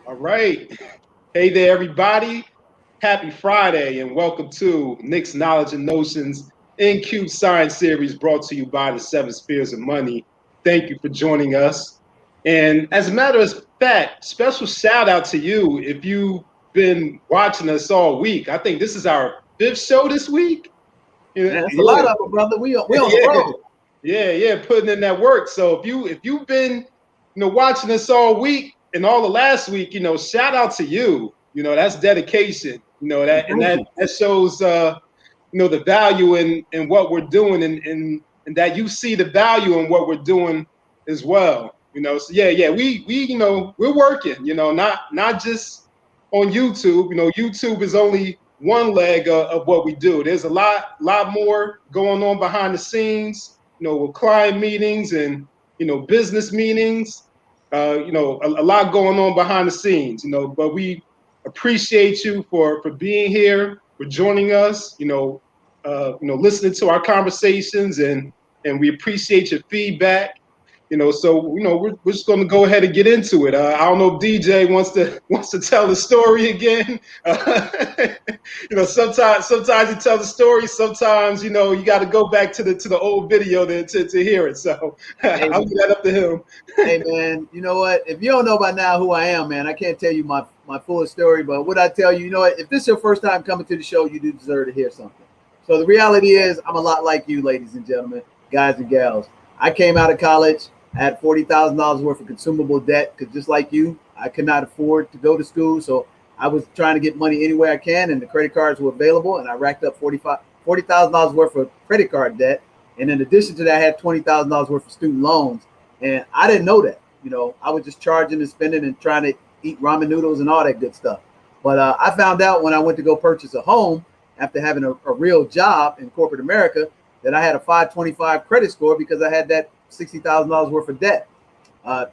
All right. Hey there, everybody. Happy Friday and welcome to Nick's Knowledge and Notions in Cube Science Series brought to you by the Seven Spheres of Money. Thank you for joining us. And as a matter of fact, special shout out to you if you've been watching us all week. I think this is our fifth show this week. Yeah, that's a lot of them, brother. We on the road. Yeah, putting in that work. So if you've been watching us all week and all the last week, shout out to you. That's dedication. That shows the value in what we're doing and that you see the value in what we're doing as well. So we're working, not just on YouTube. YouTube is only one leg of what we do. There's a lot more going on behind the scenes, with client meetings and, business meetings, a lot going on behind the scenes, but we appreciate you for being here, for joining us, listening to our conversations and we appreciate your feedback. We're just going to go ahead and get into it. I don't know if DJ wants to tell the story again. Sometimes he tells the story. Sometimes you got to go back to the old video to hear it. So I'll leave that up to him. Hey man, you know what? If you don't know by now who I am, man, I can't tell you my full story. But what I tell you, you know what? If this is your first time coming to the show, you do deserve to hear something. So the reality is, I'm a lot like you, ladies and gentlemen, guys and gals. I came out of college. I had $40,000 worth of consumable debt because just like you, I could not afford to go to school. So I was trying to get money any way I can, and the credit cards were available, and I racked up $40,000 worth of credit card debt. And in addition to that, I had $20,000 worth of student loans. And I didn't know that. I was just charging and spending and trying to eat ramen noodles and all that good stuff. But I found out when I went to go purchase a home after having a real job in corporate America that I had a 525 credit score because I had that $60,000 worth of debt. I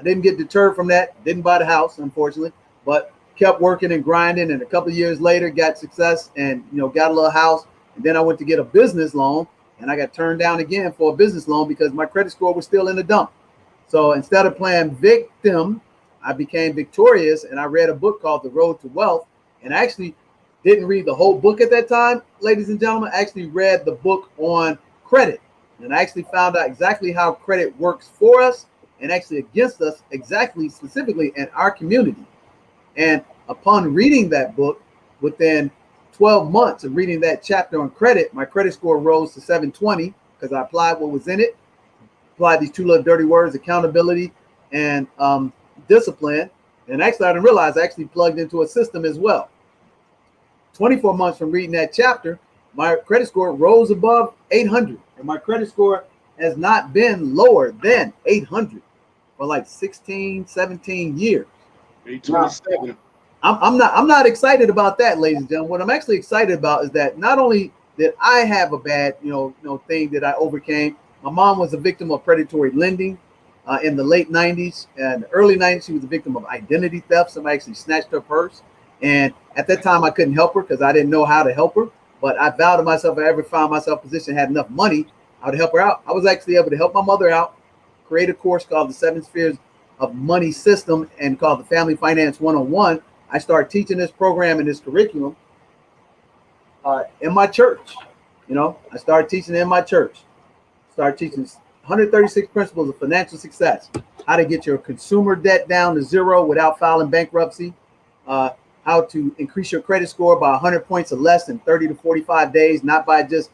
didn't get deterred from that. Didn't buy the house, unfortunately, but kept working and grinding. And a couple of years later, got success and, got a little house. And then I went to get a business loan and I got turned down again for a business loan because my credit score was still in the dump. So instead of playing victim, I became victorious. And I read a book called The Road to Wealth. And I actually didn't read the whole book at that time, ladies and gentlemen. I actually read the book on credit. And I actually found out exactly how credit works for us and actually against us, exactly specifically in our community. And upon reading that book, within 12 months of reading that chapter on credit, my credit score rose to 720 because I applied what was in it, applied these two little dirty words, accountability and discipline. And actually, I didn't realize I actually plugged into a system as well. 24 months from reading that chapter, my credit score rose above 800. And my credit score has not been lower than 800 for like 16, 17 years. 827. I'm not excited about that, ladies and gentlemen. What I'm actually excited about is that not only did I have a bad, thing that I overcame. My mom was a victim of predatory lending in the late 90s and early 90s. She was a victim of identity theft. Somebody actually snatched her purse. And at that time, I couldn't help her because I didn't know how to help her. But I vowed to myself, if I ever found myself in a position, had enough money, I would help her out. I was actually able to help my mother out, create a course called the Seven Spheres of Money System and called the Family Finance 101. I started teaching this program and this curriculum in my church. I started teaching in my church. Started teaching 136 principles of financial success, how to get your consumer debt down to zero without filing bankruptcy, how to increase your credit score by 100 points or less in 30 to 45 days, not by just,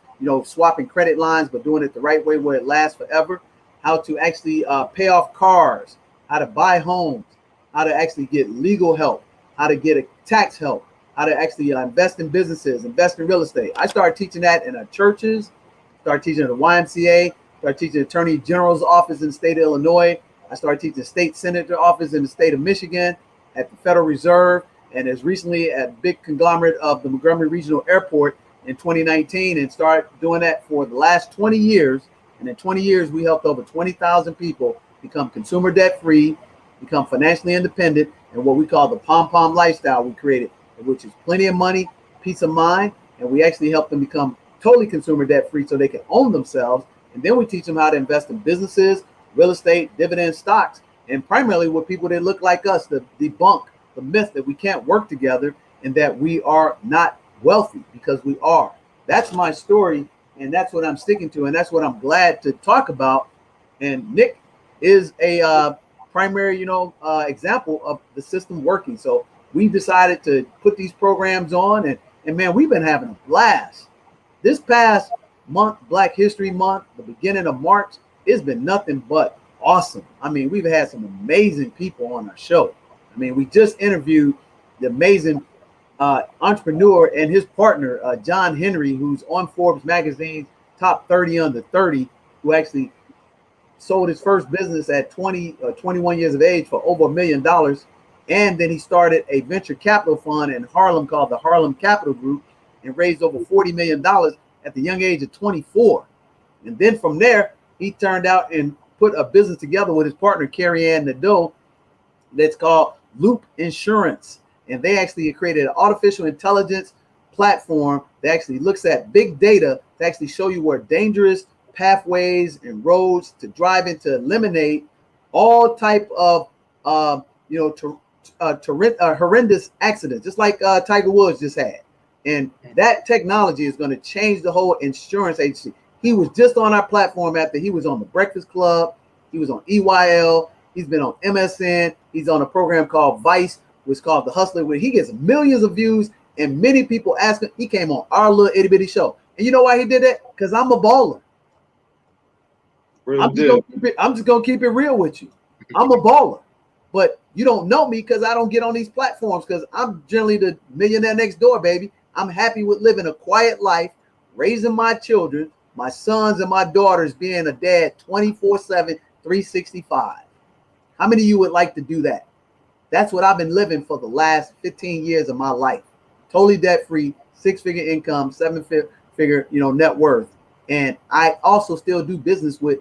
swapping credit lines, but doing it the right way where it lasts forever, how to actually pay off cars, how to buy homes, how to actually get legal help, how to get a tax help, how to actually invest in businesses, invest in real estate. I started teaching that in our churches, started teaching at the YMCA, started teaching the Attorney General's office in the state of Illinois. I started teaching the state senator office in the state of Michigan, at the Federal Reserve, and as recently at big conglomerate of the Montgomery Regional Airport in 2019, and started doing that for the last 20 years. And in 20 years, we helped over 20,000 people become consumer debt free, become financially independent, and what we call the pom-pom lifestyle we created, which is plenty of money, peace of mind, and we actually help them become totally consumer debt free so they can own themselves. And then we teach them how to invest in businesses, real estate, dividend stocks, and primarily with people that look like us to debunk the myth that we can't work together and that we are not wealthy, because we are. That's my story, and that's what I'm sticking to, and that's what I'm glad to talk about. And Nick is a primary, example of the system working. So we decided to put these programs on, and man, we've been having a blast. This past month, Black History Month, the beginning of March, it's been nothing but awesome. I mean, we've had some amazing people on our show. I mean, we just interviewed the amazing entrepreneur and his partner, John Henry, who's on Forbes magazine's top 30 under 30, who actually sold his first business at 20 or 21 years of age for over $1 million. And then he started a venture capital fund in Harlem called the Harlem Capital Group and raised over $40 million at the young age of 24. And then from there, he turned out and put a business together with his partner, Carrie Ann Nadeau, that's called Loop Insurance. And they actually created an artificial intelligence platform that actually looks at big data to actually show you where dangerous pathways and roads to drive in to eliminate all type of horrendous accidents, just like Tiger Woods just had. And that technology is going to change the whole insurance agency. He was just on our platform after he was on the Breakfast Club. He was on EYL. He's been on MSN. He's on a program called Vice, which is called The Hustler, where he gets millions of views and many people ask him. He came on our little itty bitty show. And you know why he did that? Because I'm a baller. I'm just gonna keep it real with you. I'm a baller. But you don't know me because I don't get on these platforms, because I'm generally the millionaire next door, baby. I'm happy with living a quiet life, raising my children, my sons and my daughters, being a dad 24/7, 365. How many of you would like to do that? That's what I've been living for the last 15 years of my life. Totally debt-free, 6-figure income, 7-figure, net worth. And I also still do business with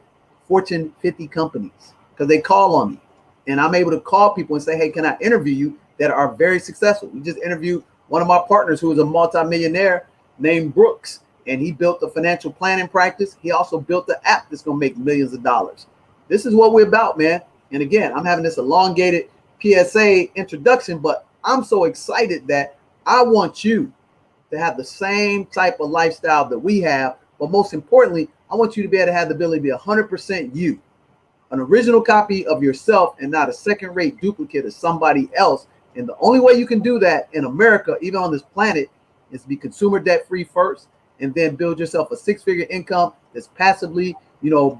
Fortune 50 companies because they call on me. And I'm able to call people and say, hey, can I interview you, that are very successful? We just interviewed one of my partners who is a multimillionaire named Brooks, and he built the financial planning practice. He also built the app that's going to make millions of dollars. This is what we're about, man. And again, I'm having this elongated PSA introduction, but I'm so excited that I want you to have the same type of lifestyle that we have. But most importantly, I want you to be able to have the ability to be 100% you, an original copy of yourself and not a second-rate duplicate of somebody else. And the only way you can do that in America, even on this planet, is to be consumer debt-free first, and then build yourself a 6-figure income that's passively,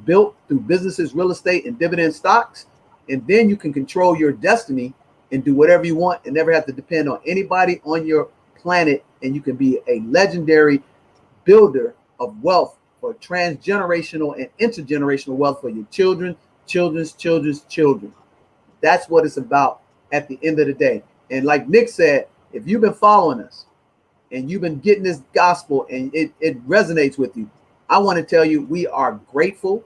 built through businesses, real estate, and dividend stocks. And then you can control your destiny and do whatever you want and never have to depend on anybody on your planet. And you can be a legendary builder of wealth for transgenerational and intergenerational wealth for your children, children's children. That's what it's about at the end of the day. And like Nick said, if you've been following us and you've been getting this gospel and it resonates with you, I want to tell you, we are grateful.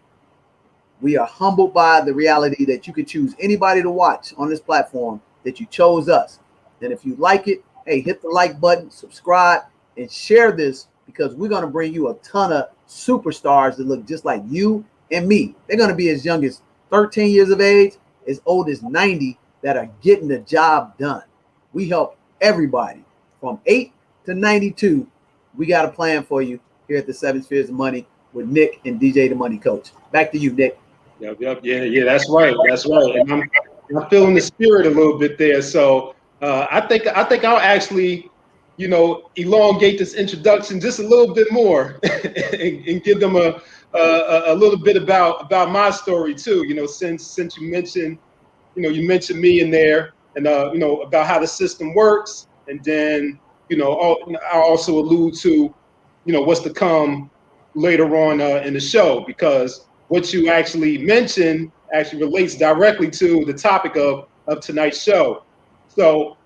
We are humbled by the reality that you could choose anybody to watch on this platform, that you chose us. And if you like it, hey, hit the like button, subscribe, and share this, because we're going to bring you a ton of superstars that look just like you and me. They're going to be as young as 13 years of age, as old as 90, that are getting the job done. We help everybody from 8 to 92. We got a plan for you here at the 7 Spheres of Money with Nick and DJ the Money Coach. Back to you, Nick. Yep. Yeah. That's right. And I'm feeling the spirit a little bit there. So I think I'll actually, elongate this introduction just a little bit more and give them a little bit about my story too. Since you mentioned, you mentioned me in there, and about how the system works, and then I'll also allude to what's to come later on in the show, because what you actually mentioned actually relates directly to the topic of tonight's show. So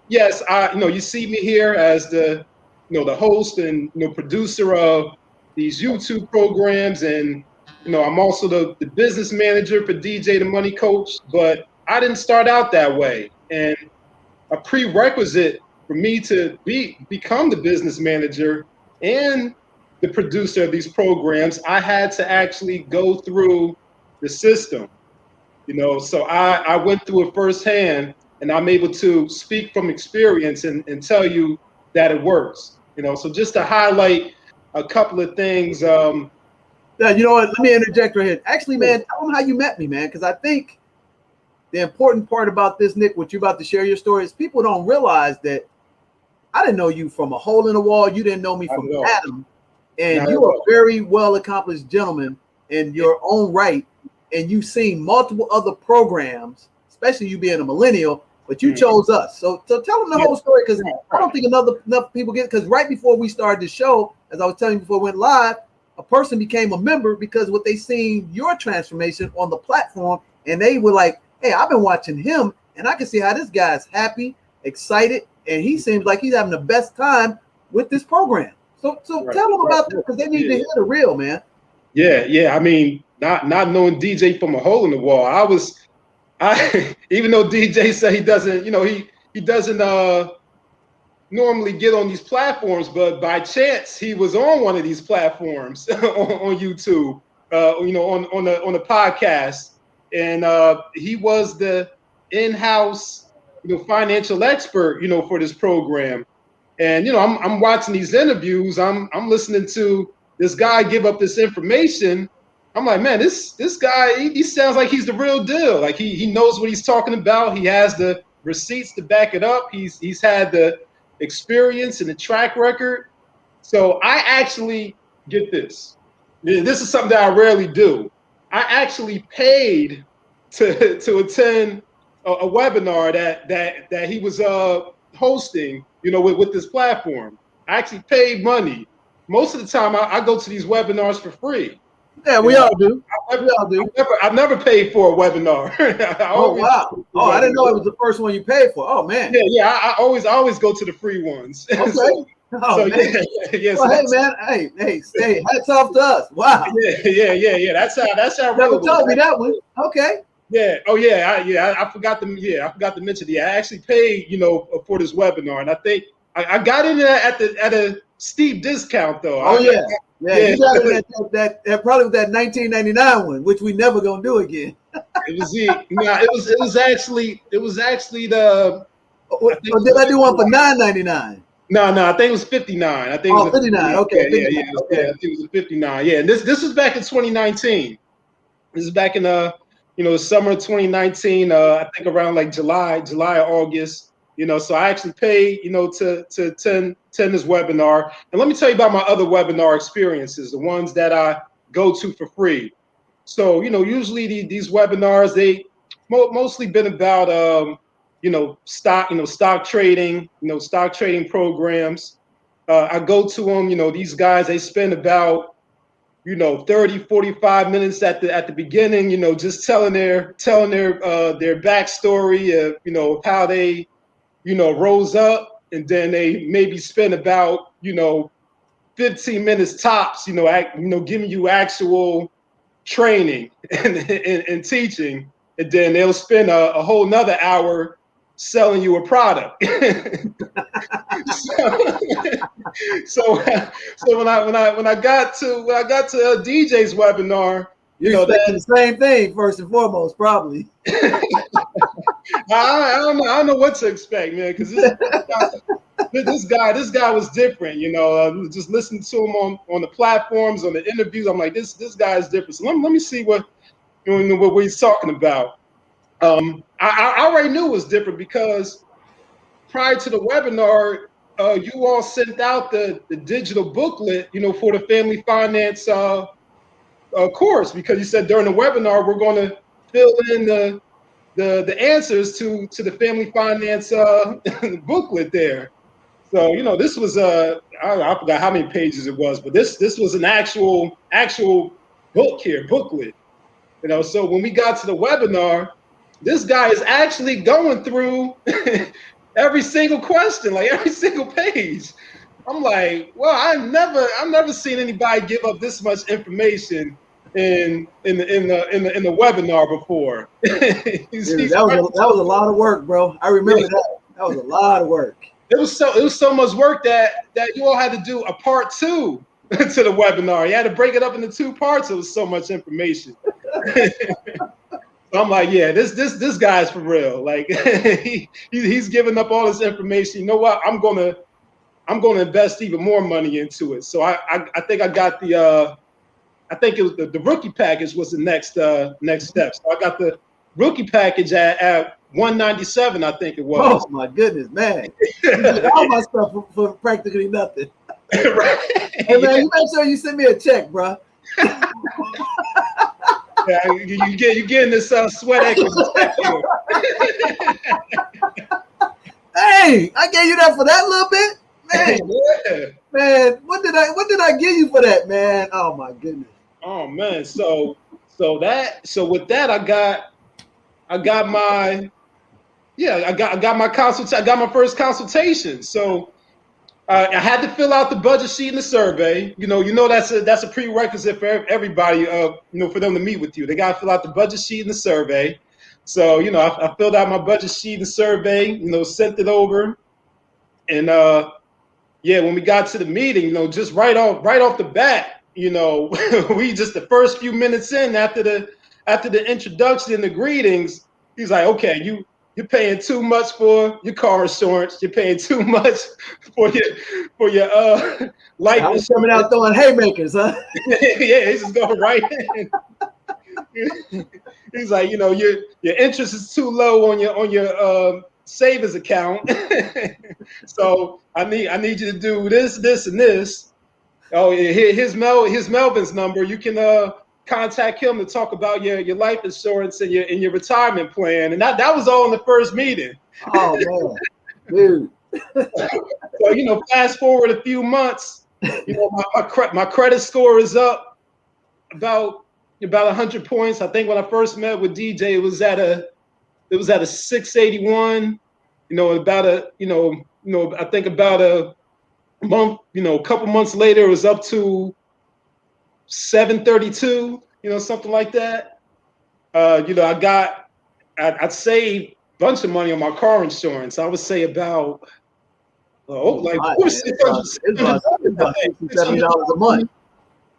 yes, you see me here as the the host and producer of these YouTube programs, and I'm also the business manager for DJ the Money Coach. But I didn't start out that way, and a prerequisite for me to become the business manager and the producer of these programs, I had to actually go through the system. So I went through it firsthand, and I'm able to speak from experience and tell you that it works. So just to highlight a couple of things. Yeah, you know what? Let me interject right here. Actually, man, tell them how you met me, man, because I think the important part about this, Nick, what you're about to share your story is people don't realize that I didn't know you from a hole in the wall. You didn't know me from Adam. And you're a very well-accomplished gentleman in your own right. And you've seen multiple other programs, especially you being a millennial, but you chose us. So tell them the whole story, because I don't think enough people get it. Because right before we started the show, as I was telling you before we went live, a person became a member because what they seen your transformation on the platform, and they were like, hey, I've been watching him, and I can see how this guy's happy, excited, and he seems like he's having the best time with this program. So tell them about that, because they need to hear the real, man. Yeah. I mean, not knowing DJ from a hole in the wall, I even though DJ said he doesn't, he doesn't normally get on these platforms, but by chance he was on one of these platforms on YouTube, on the podcast, and he was the in-house financial expert for this program. And I'm watching these interviews, I'm listening to this guy give up this information. I'm like, man, this guy, he sounds like he's the real deal. Like he knows what he's talking about. He has the receipts to back it up. He's had the experience and the track record. So I actually, get this. This is something that I rarely do. I actually paid to attend a webinar that he was hosting, with this platform. I actually paid money. Most of the time, I go to these webinars for free. Yeah, we all do. I've never paid for a webinar. Wow! Oh, I didn't know it was the first one you paid for. Oh man. Yeah. I always go to the free ones. Okay. So well, so hey man, hey, hats off to us. Wow. Yeah. That's how. Never told me that one. Okay. Yeah. Oh yeah. I forgot to. Yeah, I forgot to mention. Yeah, I actually paid, for this webinar, and I think I got in there at a steep discount though. Oh yeah. You got it that probably that 1999 one, which we never gonna do again. It was actually the. Or did I do one for $9.99? No, I think it was 59. I think it was 59. Okay. Yeah. I think it was 59. Yeah, and this was back in 2019. This is back in the summer of 2019. I think around like July or August. So I actually paid, to attend this webinar. And let me tell you about my other webinar experiences, the ones that I go to for free. So, usually these webinars, they mostly been about, stock trading, stock trading programs. I go to them, these guys, they spend about, 30, 45 minutes at the beginning, just telling their backstory of, how they, rose up, and then they maybe spend about 15 minutes tops, giving you actual training and teaching, and then they'll spend a whole nother hour selling you a product. so when I got to DJ's webinar, you're expecting the same thing first and foremost, probably. I don't know what to expect, man, because this guy was different. Just listening to him on the platforms, on the interviews, I'm like, this guy is different. So let me see what he's talking about. I already knew it was different because prior to the webinar, you all sent out the digital booklet, for the family finance course, because you said during the webinar we're going to fill in the answers to the family finance booklet there. So this was I forgot how many pages it was, but this was an actual booklet. So when we got to the webinar, this guy is actually going through every single question, like every single page. I'm like, well, I've never seen anybody give up this much information in the webinar before. Dude, that was a lot of work, bro. I remember that. That was a lot of work. It was so much work that you all had to do a part 2 to the webinar. You had to break it up into 2 parts. It was so much information. I'm like, yeah, this guy's for real. Like he's giving up all this information. You know what? I'm gonna invest even more money into it. So I think I got the I think it was the rookie package was the next step. So I got the rookie package at 197, I think it was. Oh my goodness, man! You did all my stuff for practically nothing. Right. Hey man, you make sure you send me a check, bro. Yeah, you getting this sweat equity check here. Hey, I gave you that for that little bit, man. Yeah. Man, what did I give you for that, man? Oh my goodness. Oh man, so with that I got my my consult. I got my first consultation. So I had to fill out the budget sheet and the survey. You know that's a prerequisite for everybody. For them to meet with you, they got to fill out the budget sheet and the survey. So I filled out my budget sheet and survey. Sent it over, and when we got to the meeting, just right off the bat, we just the first few minutes in after the introduction and the greetings, he's like, okay, you're paying too much for your car insurance. You're paying too much for your life I was insurance. coming out throwing haymakers, huh? Yeah, he's just going right in. He's like, your interest is too low on your savings account. So I need you to do this, and this. Oh, here's Melvin's number. You can contact him to talk about your life insurance and your retirement plan. And that was all in the first meeting. Oh man, dude. So fast forward a few months, my credit score is up about 100 points. I think when I first met with DJ, it was at a 681. I think about a month, a couple months later, it was up to 732, something like that. I'd saved a bunch of money on my car insurance. I would say about $70 a month.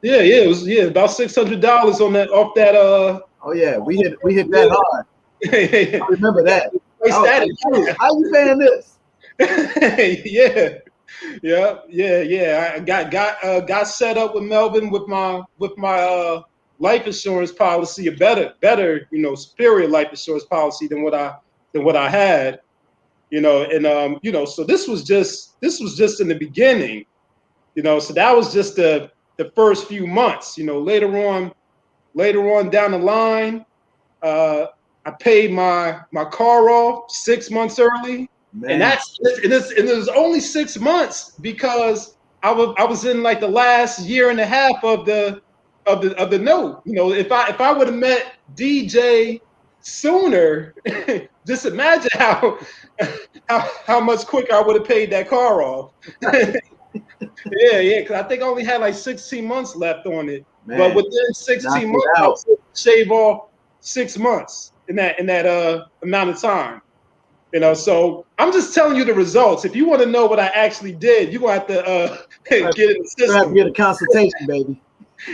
Yeah, it was about $600 on that off that. Oh yeah, we hit that hard. I remember that. How you paying this? Yeah. I got set up with Melvin with my life insurance policy, a better, superior life insurance policy than what I had, so this was just in the beginning, so that was just the first few months. Later on down the line, I paid my car off 6 months early. Man. And it was only 6 months because I was in like the last year and a half of the note. If I would have met DJ sooner, just imagine how much quicker I would have paid that car off. Yeah, because I think I only had like 16 months left on it. Man, but within 16 months, I was able to shave off 6 months in that amount of time. So I'm just telling you the results. If you want to know what I actually did, you're going to have to get in the system. You have to get a consultation, baby.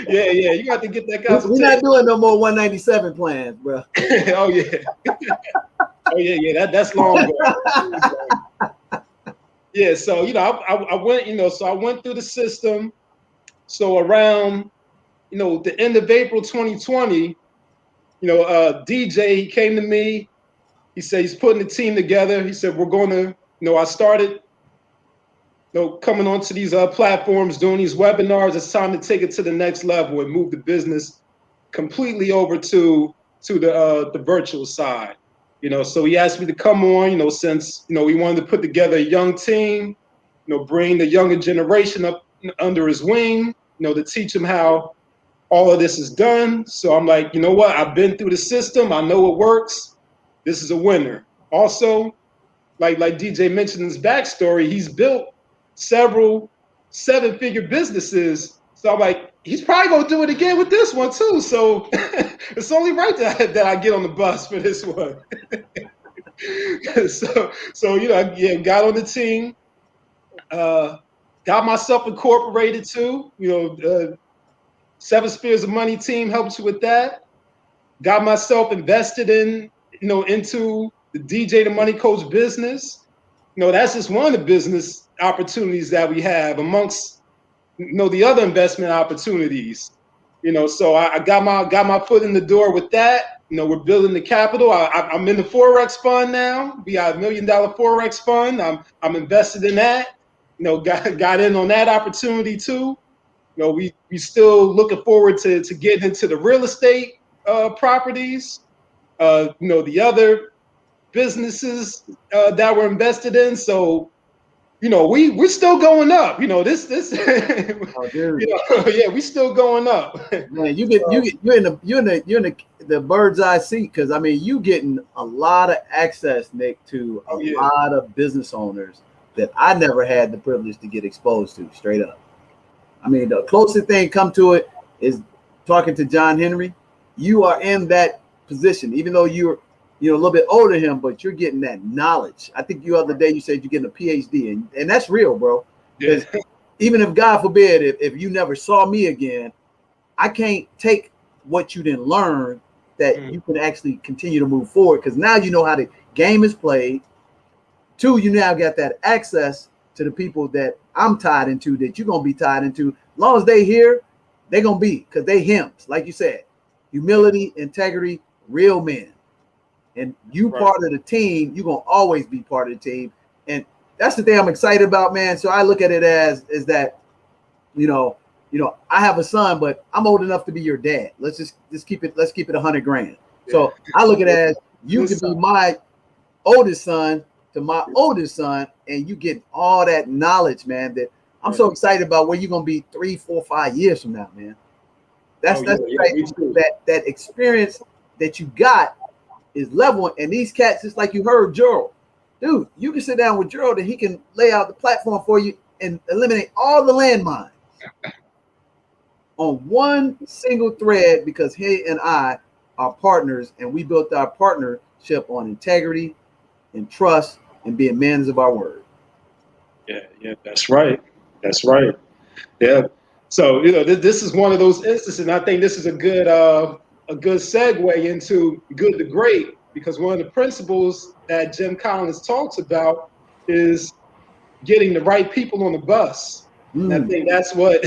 Yeah, you got to get that consultation. We're not doing no more 197 plans, bro. Oh, yeah. That's long ago. Yeah, so, I went, so I went through the system. So around, the end of April 2020, DJ, he came to me. He said he's putting the team together. He said, we're going to, I started, coming onto these platforms, doing these webinars. It's time to take it to the next level and move the business completely over to the virtual side. So he asked me to come on, since, we wanted to put together a young team, bring the younger generation up under his wing, to teach them how all of this is done. So I'm like, you know what? I've been through the system. I know it works. This is a winner. Also, like DJ mentioned in his backstory, he's built several 7-figure businesses. So I'm like, he's probably gonna do it again with this one too. So it's only right that I get on the bus for this one. So got on the team, got myself incorporated too. 7 Spheres of Money team helps you with that. got myself invested in, into the DJ the Money Coach business. That's just one of the business opportunities that we have amongst, the other investment opportunities. So I got my foot in the door with that. We're building the capital. I'm in the Forex fund now. We got $1 million Forex fund. I'm invested in that. Got in on that opportunity too. We still looking forward to getting into the real estate properties. The other businesses that we're invested in. So we're still going up. This Oh, dude. yeah, we still going up. Man, you're in the bird's eye seat, because I mean you getting a lot of access, Nick, to a lot of business owners that I never had the privilege to get exposed to, straight up. I mean, the closest thing come to it is talking to John Henry. You are in that position, even though you're a little bit older than him, but you're getting that knowledge. I think the other day you said you're getting a PhD, and that's real, bro. Because even if, God forbid, if you never saw me again, I can't take what you didn't learn that you can actually continue to move forward, because now you know how the game is played. 2, you now got that access to the people that I'm tied into, that you're going to be tied into. As long as they here, they're going to be, because they hymns, like you said, humility, integrity, real men. And you part of the team, you're going to always be part of the team. And that's the thing I'm excited about, man. So I look at it as that, I have a son, but I'm old enough to be your dad. Let's keep it $100,000. So I look at it as you can be my oldest son to my oldest son, and you get all that knowledge, man, that I'm so excited about where you're going to be 3, 4, 5 years from now, man. That experience that you got is level. And these cats, just like you heard Gerald, dude, you can sit down with Gerald and he can lay out the platform for you and eliminate all the landmines on one single thread, because he and I are partners, and we built our partnership on integrity and trust and being men of our word. Yeah, that's right. Yeah. So this is one of those instances, and I think this is a good segue into good to great, because one of the principles that Jim Collins talks about is getting the right people on the bus. And I think that's what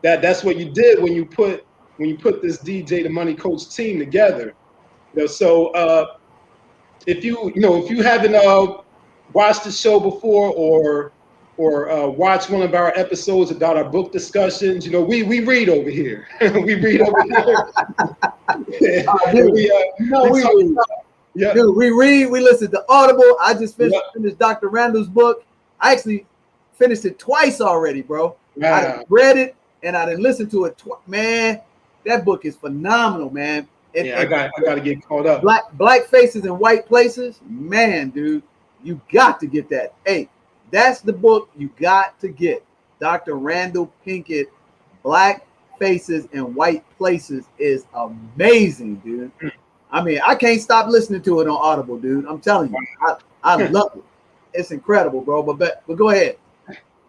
that's what you did when you put this DJ the Money Coach team together. So if you haven't watched the show before, or watch one of our episodes about our book discussions, we read over here. We read over here. Dude, we read, we listen to Audible. I just finished Dr. Randall's book. I actually finished it twice already, bro. Wow. I read it and I didn't listen to it. Man, that book is phenomenal, man. I got to get caught up. Black Faces in White Places, man, dude, you got to get that. Hey, that's the book you got to get. Dr. Randall Pinkett, Black Faces in White Places is amazing, dude. I mean, I can't stop listening to it on Audible, dude. I'm telling you, I love it. It's incredible, bro. But go ahead.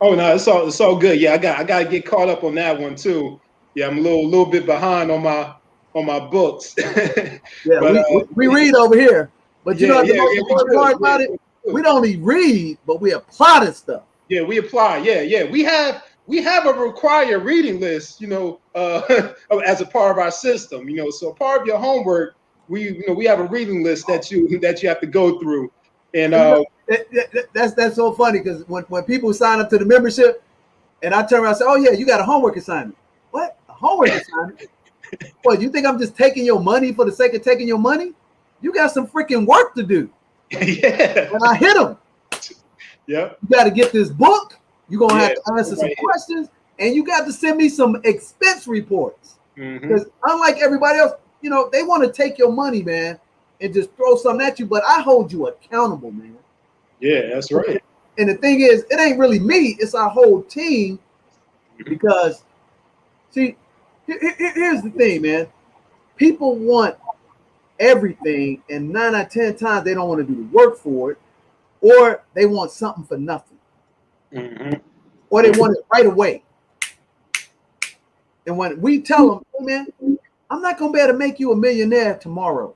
Oh no, it's all good. Yeah, I got to get caught up on that one too. Yeah, I'm a little bit behind on my books. Yeah, but, we read over here, but the most important part about it, we don't only read, but we apply this stuff. Yeah, we apply. Yeah. We have a required reading list, as a part of our system. So part of your homework, we have a reading list that you have to go through. And that's so funny, because when people sign up to the membership, and I turn around and say, "Oh yeah, you got a homework assignment." What? A homework assignment? What, you think I'm just taking your money for the sake of taking your money? You got some freaking work to do. Yeah. And I hit them. Yep. You got to get this book. You're going to have to answer some questions, and you got to send me some expense reports. Because unlike everybody else, they want to take your money, man, and just throw something at you, but I hold you accountable, man. Yeah, that's right. And the thing is, it ain't really me, it's our whole team. Because, see, here's the thing, man. People want everything, and 9 out of 10 times they don't want to do the work for it, or they want something for nothing. Or they want it right away. And when we tell them, hey man, I'm not gonna be able to make you a millionaire tomorrow.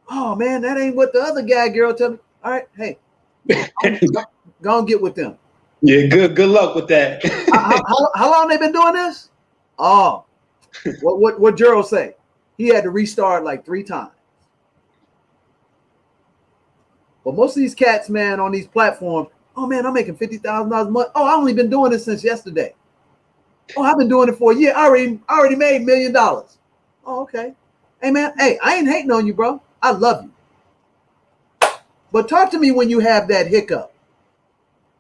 Oh man, that ain't what the other guy girl told me. All right, hey, go and get with them. Yeah, good luck with that. How long they been doing this? Oh, what Gerald say? He had to restart like 3 times. But most of these cats, man, on these platforms, oh man, I'm making $50,000 a month. Oh, I only been doing this since yesterday. Oh, I've been doing it for a year. I already made $1 million. Oh, okay. Hey man, hey, I ain't hating on you, bro. I love you. But talk to me when you have that hiccup.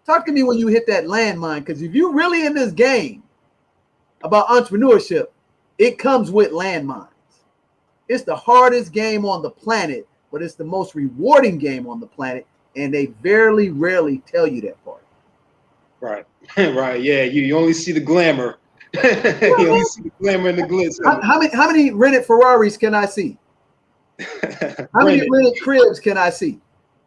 Talk to me when you hit that landmine, because if you're really in this game about entrepreneurship, it comes with landmines. It's the hardest game on the planet, but it's the most rewarding game on the planet, and they very rarely tell you that part. Right, right, yeah. You only see the glamour. You only see the glamour and the glitz. How many rented Ferraris can I see? How many rented cribs can I see?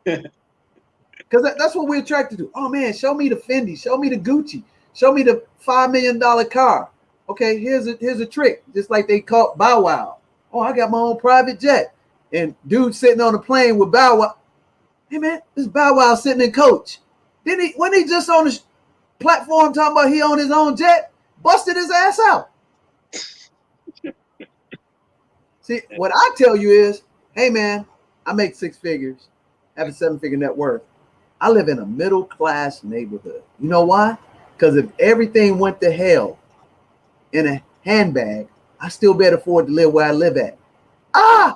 Because that's what we're attracted to. Oh man, show me the Fendi, show me the Gucci, show me the $5 million car. Okay, here's a trick, just like they caught Bow Wow. Oh, I got my own private jet, and dude sitting on a plane with Bow Wow. Hey man, this Bow Wow sitting in coach. When he just on the platform talking about he owned his own jet, busted his ass out. See, what I tell you is, hey man, I make 6 figures, have a 7-figure net worth. I live in a middle-class neighborhood. You know why? Because if everything went to hell in a handbag, I still better afford to live where I live at. I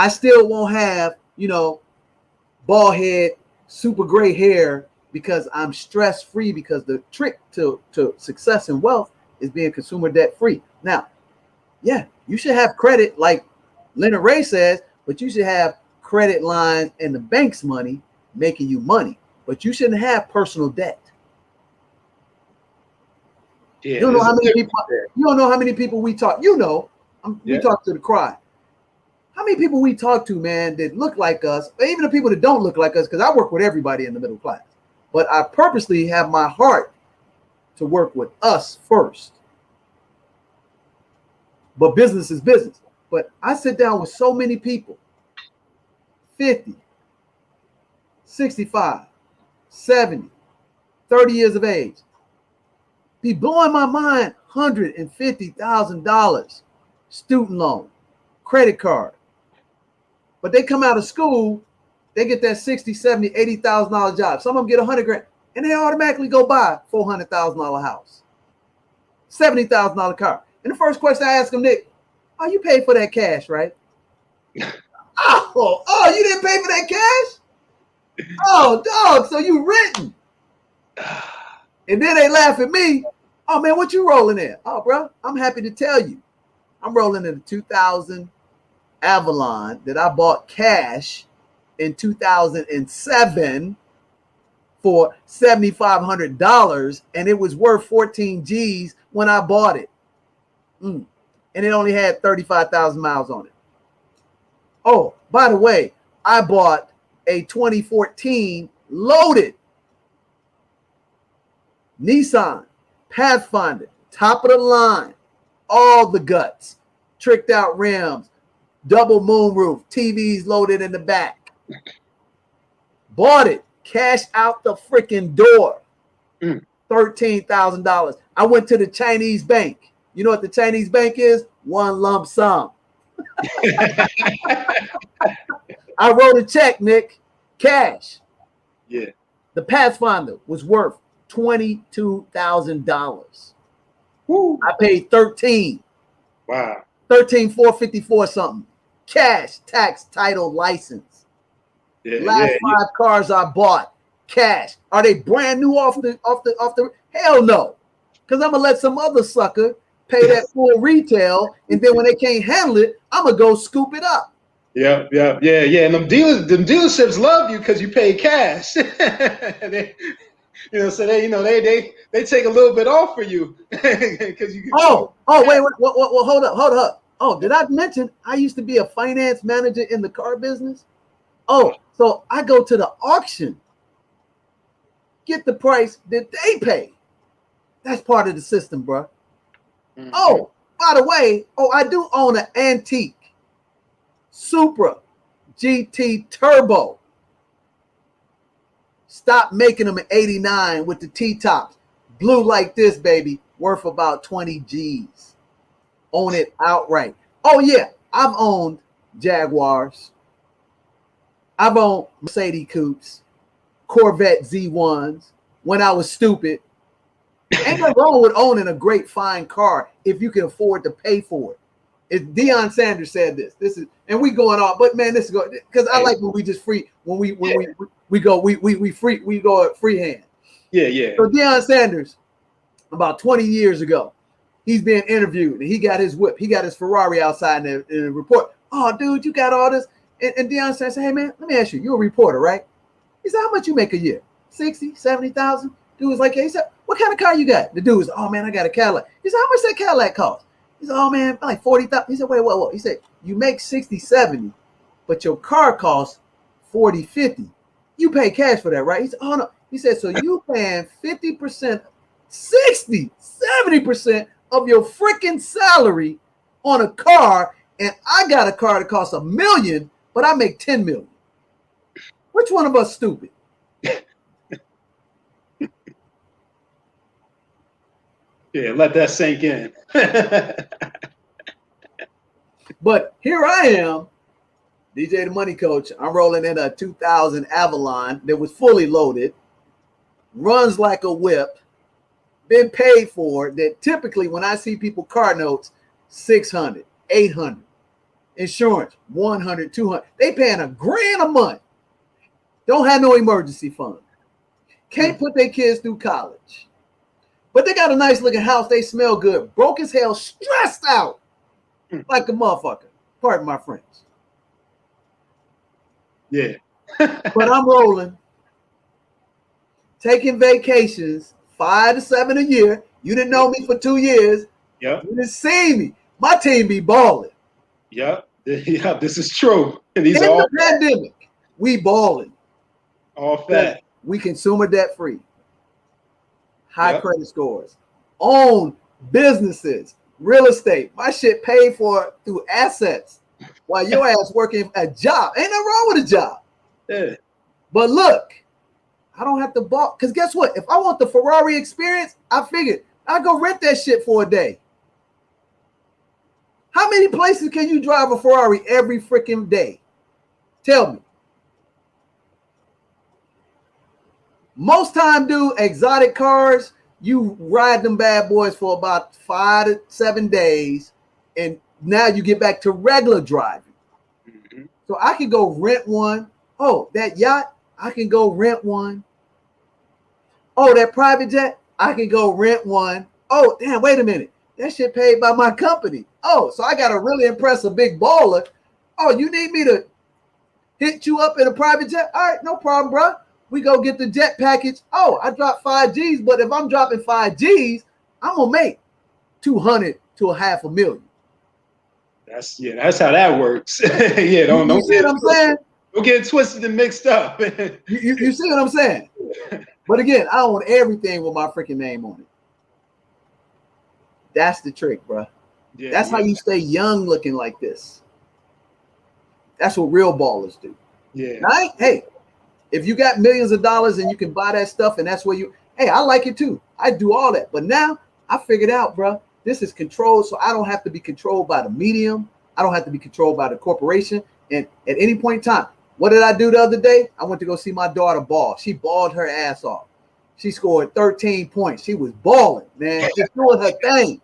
still won't have, bald head, super gray hair, because I'm stress-free, because the trick to success and wealth is being consumer debt-free. Now, yeah, you should have credit like Leonard Ray says, but you should have credit lines and the bank's money making you money, but you shouldn't have personal debt. Yeah, you don't know how many people. You don't know how many people we talk. We talk to the crowd. How many people we talk to, man, that look like us, or even the people that don't look like us? Because I work with everybody in the middle class, but I purposely have my heart to work with us first. But business is business. But I sit down with so many people, 50, 65, 70, 30 years of age, be blowing my mind. $150,000 student loan, credit card. But they come out of school, they get that $60,000, $70,000, $80,000 job. Some of them get $100,000, and they automatically go buy $400,000 house, $70,000 car. And the first question I ask them, Nick, oh, you paid for that cash, right? Oh, you didn't pay for that cash? Oh, dog, so you renting. And then they laugh at me. Oh, man, what you rolling in? Oh, bro, I'm happy to tell you. I'm rolling in a 2000 Avalon that I bought cash in 2007 for $7,500, and it was worth 14 G's when I bought it. And it only had 35,000 miles on it. Oh, by the way, I bought a 2014 loaded Nissan Pathfinder, top of the line, all the guts, tricked out rims, double moonroof, TVs loaded in the back. Bought it, cash out the freaking door, $13,000. I went to the Chinese bank. You know what the Chinese bank is? One lump sum. I wrote a check, Nick, cash. Yeah. The Pathfinder was worth $22,000. I paid 13. Wow. 13,454 something. Cash, tax, title, license. Last 5 cars I bought, cash. Are they brand new off the? Hell no. Because I'm gonna let some other sucker pay that full retail, and then when they can't handle it, I'm gonna go scoop it up. Yeah. And them dealerships love you because you pay cash. They take a little bit off for you because you. Wait, hold up. Oh, did I mention I used to be a finance manager in the car business? Oh, so I go to the auction, get the price that they pay. That's part of the system, bro. Mm-hmm. Oh, by the way, I do own an antique Supra GT Turbo. Stop making them in 89 with the T-tops. Blue like this, baby, worth about 20 G's. Own it outright. Oh, yeah, I've owned Jaguars. I've owned Mercedes Coupes, Corvette Z1s when I was stupid. Ain't nothing wrong with owning a great, fine car if you can afford to pay for it. Deion Sanders said this. This is, and we going on, but man, this is going because I like when we just free when we go freehand. Yeah. So Deion Sanders, about 20 years ago, he's being interviewed and he got his whip, he got his Ferrari outside in the report. Oh, dude, you got all this. And Deion says, hey man, let me ask you, you're a reporter, right? He said, how much you make a year? 60, 70,000? Dude was like, hey, he said, what kind of car you got? The dude was, oh man, I got a Cadillac. He said, how much that Cadillac cost? He said, oh man, like 40,000. He said, wait. He said, you make 60, 70, but your car costs 40, 50. You pay cash for that, right? He said, oh no. He said, so you paying 50%, 60, 70% of your freaking salary on a car, and I got a car that costs $1 million, but I make 10 million. Which one of us stupid? Yeah, let that sink in. But here I am, DJ the Money Coach. I'm rolling in a 2000 Avalon that was fully loaded, runs like a whip, been paid for. That typically when I see people car notes, 600, 800, insurance, 100, 200. They paying $1,000 a month. Don't have no emergency fund. Can't put their kids through college. But they got a nice looking house. They smell good. Broke as hell, stressed out like a motherfucker. Pardon my French. Yeah. But I'm rolling. Taking vacations, 5 to 7 a year. You didn't know me for 2 years. Yep. You didn't see me. My team be balling. Yep. Yep. This is true. And these In are all the pandemic, we balling. all fact. We consumer debt free. High credit scores, own businesses, real estate. My shit paid for through assets while your ass working a job. Ain't nothing wrong with a job. Yeah. But look, I don't have to buy, because guess what? If I want the Ferrari experience, I figured I'll go rent that shit for a day. How many places can you drive a Ferrari every freaking day? Tell me. Most time, dude, exotic cars, you ride them bad boys for about 5 to 7 days, and now you get back to regular driving. Mm-hmm. So I can go rent one. Oh, that yacht, I can go rent one. Oh, that private jet, I can go rent one. Oh, damn, wait a minute. That shit paid by my company. Oh, so I got to really impress a big baller. Oh, you need me to hit you up in a private jet? All right, no problem, bro. We go get the jet package. Oh, I dropped 5 G's, but if I'm dropping 5 G's, I'm gonna make 200 to $500,000. That's how that works. Yeah, don't see what I'm saying? Don't get twisted and mixed up. you see what I'm saying? But again, I own everything with my freaking name on it. That's the trick, bro. Yeah, that's how you stay young looking like this. That's what real ballers do. Yeah. Right? Hey. If you got millions of dollars and you can buy that stuff and that's where hey, I like it too. I do all that. But now I figured out, bro, this is controlled. So I don't have to be controlled by the medium. I don't have to be controlled by the corporation. And at any point in time, what did I do the other day? I went to go see my daughter ball. She balled her ass off. She scored 13 points. She was balling, man, just doing her thing.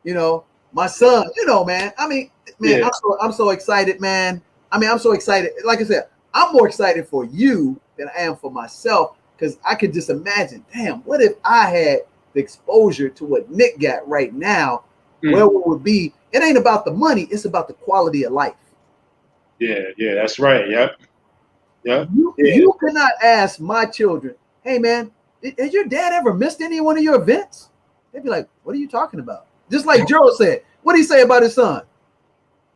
You know, my son, man. I mean, man, yeah. I'm so excited, man. I mean, I'm so excited. Like I said, I'm more excited for you than I am for myself, because I could just imagine, damn, what if I had the exposure to what Nick got right now, where we would be? It ain't about the money. It's about the quality of life. Yeah, that's right. Yep. You cannot ask my children, hey, man, has your dad ever missed any one of your events? They'd be like, what are you talking about? Just like Joe said, what did he say about his son?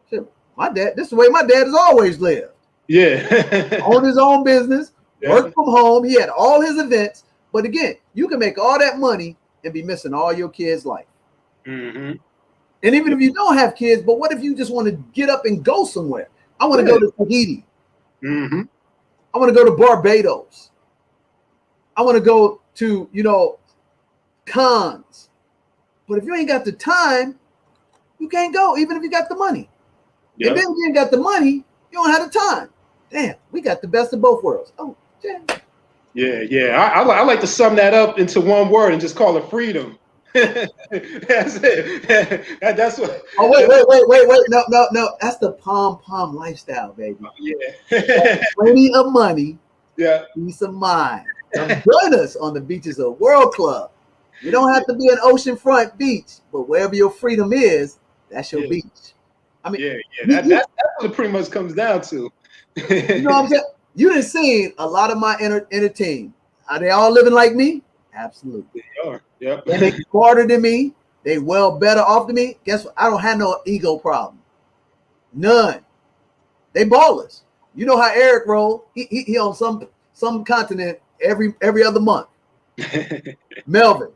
He said, my dad, this is the way my dad has always lived. Yeah. Own his own business, work from home. He had all his events. But again, you can make all that money and be missing all your kids' life. Mm-hmm. And even if you don't have kids, but what if you just want to get up and go somewhere? I want to go to Tahiti. Mm-hmm. I want to go to Barbados. I want to go to, Cannes. But if you ain't got the time, you can't go, even if you got the money. Yep. And then if you ain't got the money, you don't have the time. Damn, we got the best of both worlds. Oh, damn. Yeah. I like to sum that up into one word and just call it freedom. That's it. That's what. Oh, wait. No. That's the pom lifestyle, baby. Yeah. Plenty of money. Yeah. Peace of mind. Come join us on the beaches of World Club. You don't have to be an oceanfront beach, but wherever your freedom is, that's your beach. I mean, that's what it pretty much comes down to. You know what I'm saying? You done seen a lot of my entertainment. Are they all living like me? Absolutely. They are. Yep. And they smarter than me. They well better off than me. Guess what? I don't have no ego problem. None. They ballers. You know how Eric roll. He on some continent every other month. Melvin,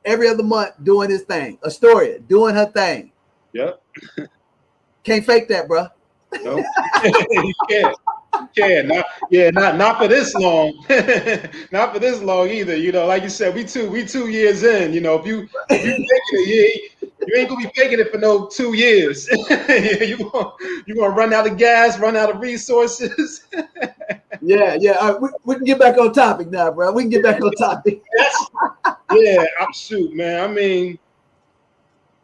every other month doing his thing. Astoria doing her thing. Yep. Can't fake that, bro. No. You can't. Not for this long. Not for this long either. Like you said, we 2 years in. If you faking it, you ain't gonna be faking it for no 2 years. you gonna run out of gas, run out of resources. Yeah. All right, we can get back on topic now, bro. We can get back on topic. I'm shoot, man.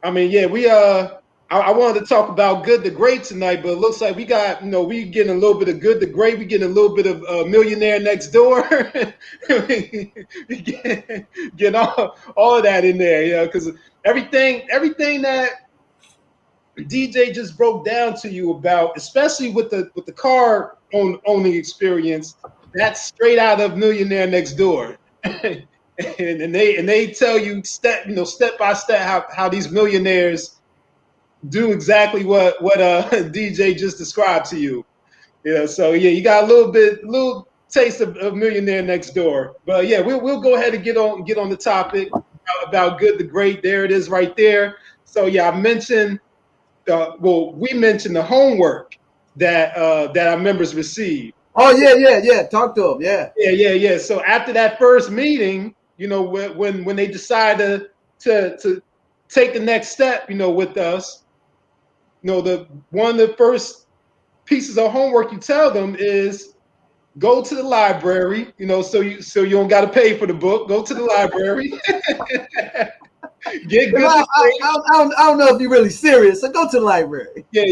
I mean, yeah, I wanted to talk about good to great tonight, but it looks like we got, we getting a little bit of good to great. We getting a little bit of Millionaire Next Door. we get all of that in there, because everything that DJ just broke down to you about, especially with the car owning experience, that's straight out of Millionaire Next Door. and they tell you step by step how these millionaires do exactly what DJ just described to you. So you got a little taste of Millionaire Next Door. But yeah, we'll go ahead and get on the topic about good to great. There it is right there. So yeah, I mentioned we mentioned the homework that our members received. Oh yeah. Talk to them. Yeah. So after that first meeting, when they decide to take the next step, with us, one of the first pieces of homework you tell them is go to the library, so you don't got to pay for the book. Go to the library. Get good. I don't know if you're really serious, so go to the library. Go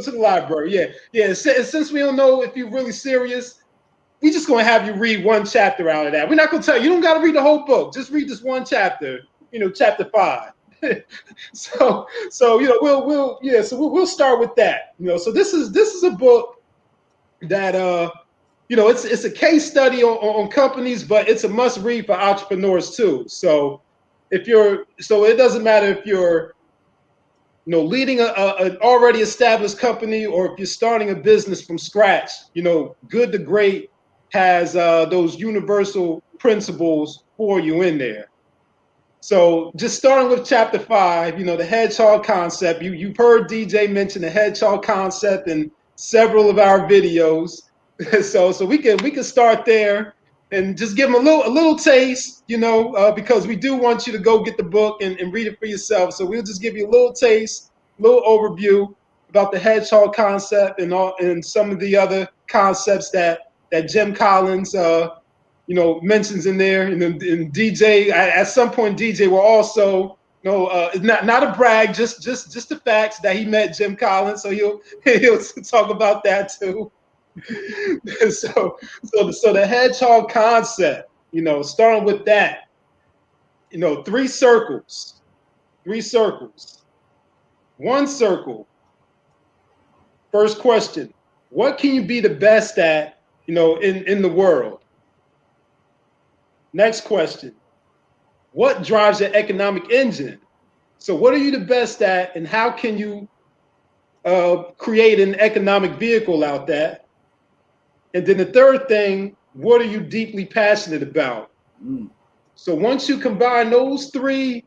to the library. Yeah. Since we don't know if you're really serious, we just gonna have you read one chapter out of that. We're not gonna tell you don't got to read the whole book. Just read this one chapter. Chapter 5. So we'll start with that. So this is a book that it's a case study on companies, but it's a must read for entrepreneurs too. So it doesn't matter if you're leading an already established company or if you're starting a business from scratch. Good to Great has those universal principles for you in there. So just starting with chapter 5, the hedgehog concept. You've heard DJ mention the hedgehog concept in several of our videos. So we can start there and just give them a little taste, because we do want you to go get the book and read it for yourself. So we'll just give you a little taste, a little overview about the hedgehog concept and some of the other concepts that Jim Collins mentions in there, and DJ at some point DJ will also not a brag, just the facts that he met Jim Collins, so he'll talk about that too. so the hedgehog concept, starting with that, 3 circles, 1 circle. First question: what can you be the best at, in the world? Next question: what drives your economic engine? So what are you the best at, and how can you create an economic vehicle out that? And then the third thing: what are you deeply passionate about? So once you combine those 3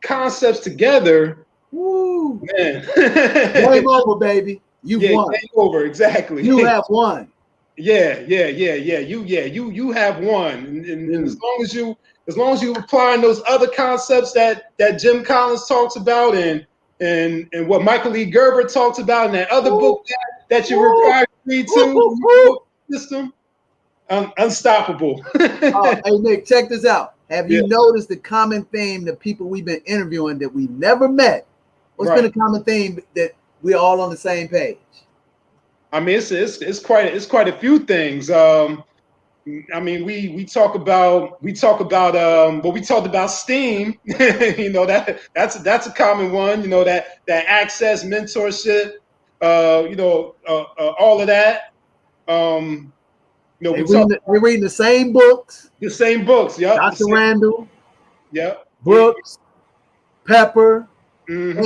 concepts together, woo, man. game over, baby. You've won. Game over, exactly. You have won. Yeah. You have won, and as long as you applying those other concepts that Jim Collins talks about, and what Michael Lee Gerber talks about in that other book that you're required to read to system, unstoppable. Hey Nick, check this out. Have you noticed the common theme that people we've been interviewing that we never met? What's been a common theme that we're all on the same page? I mean, it's quite a few things. I mean, we talked about STEAM. You know, that's a common one. You know, that access, mentorship, all of that. You know, we're reading the same books. The same books, yeah. Dr. Randall, Brooks, Pepper, and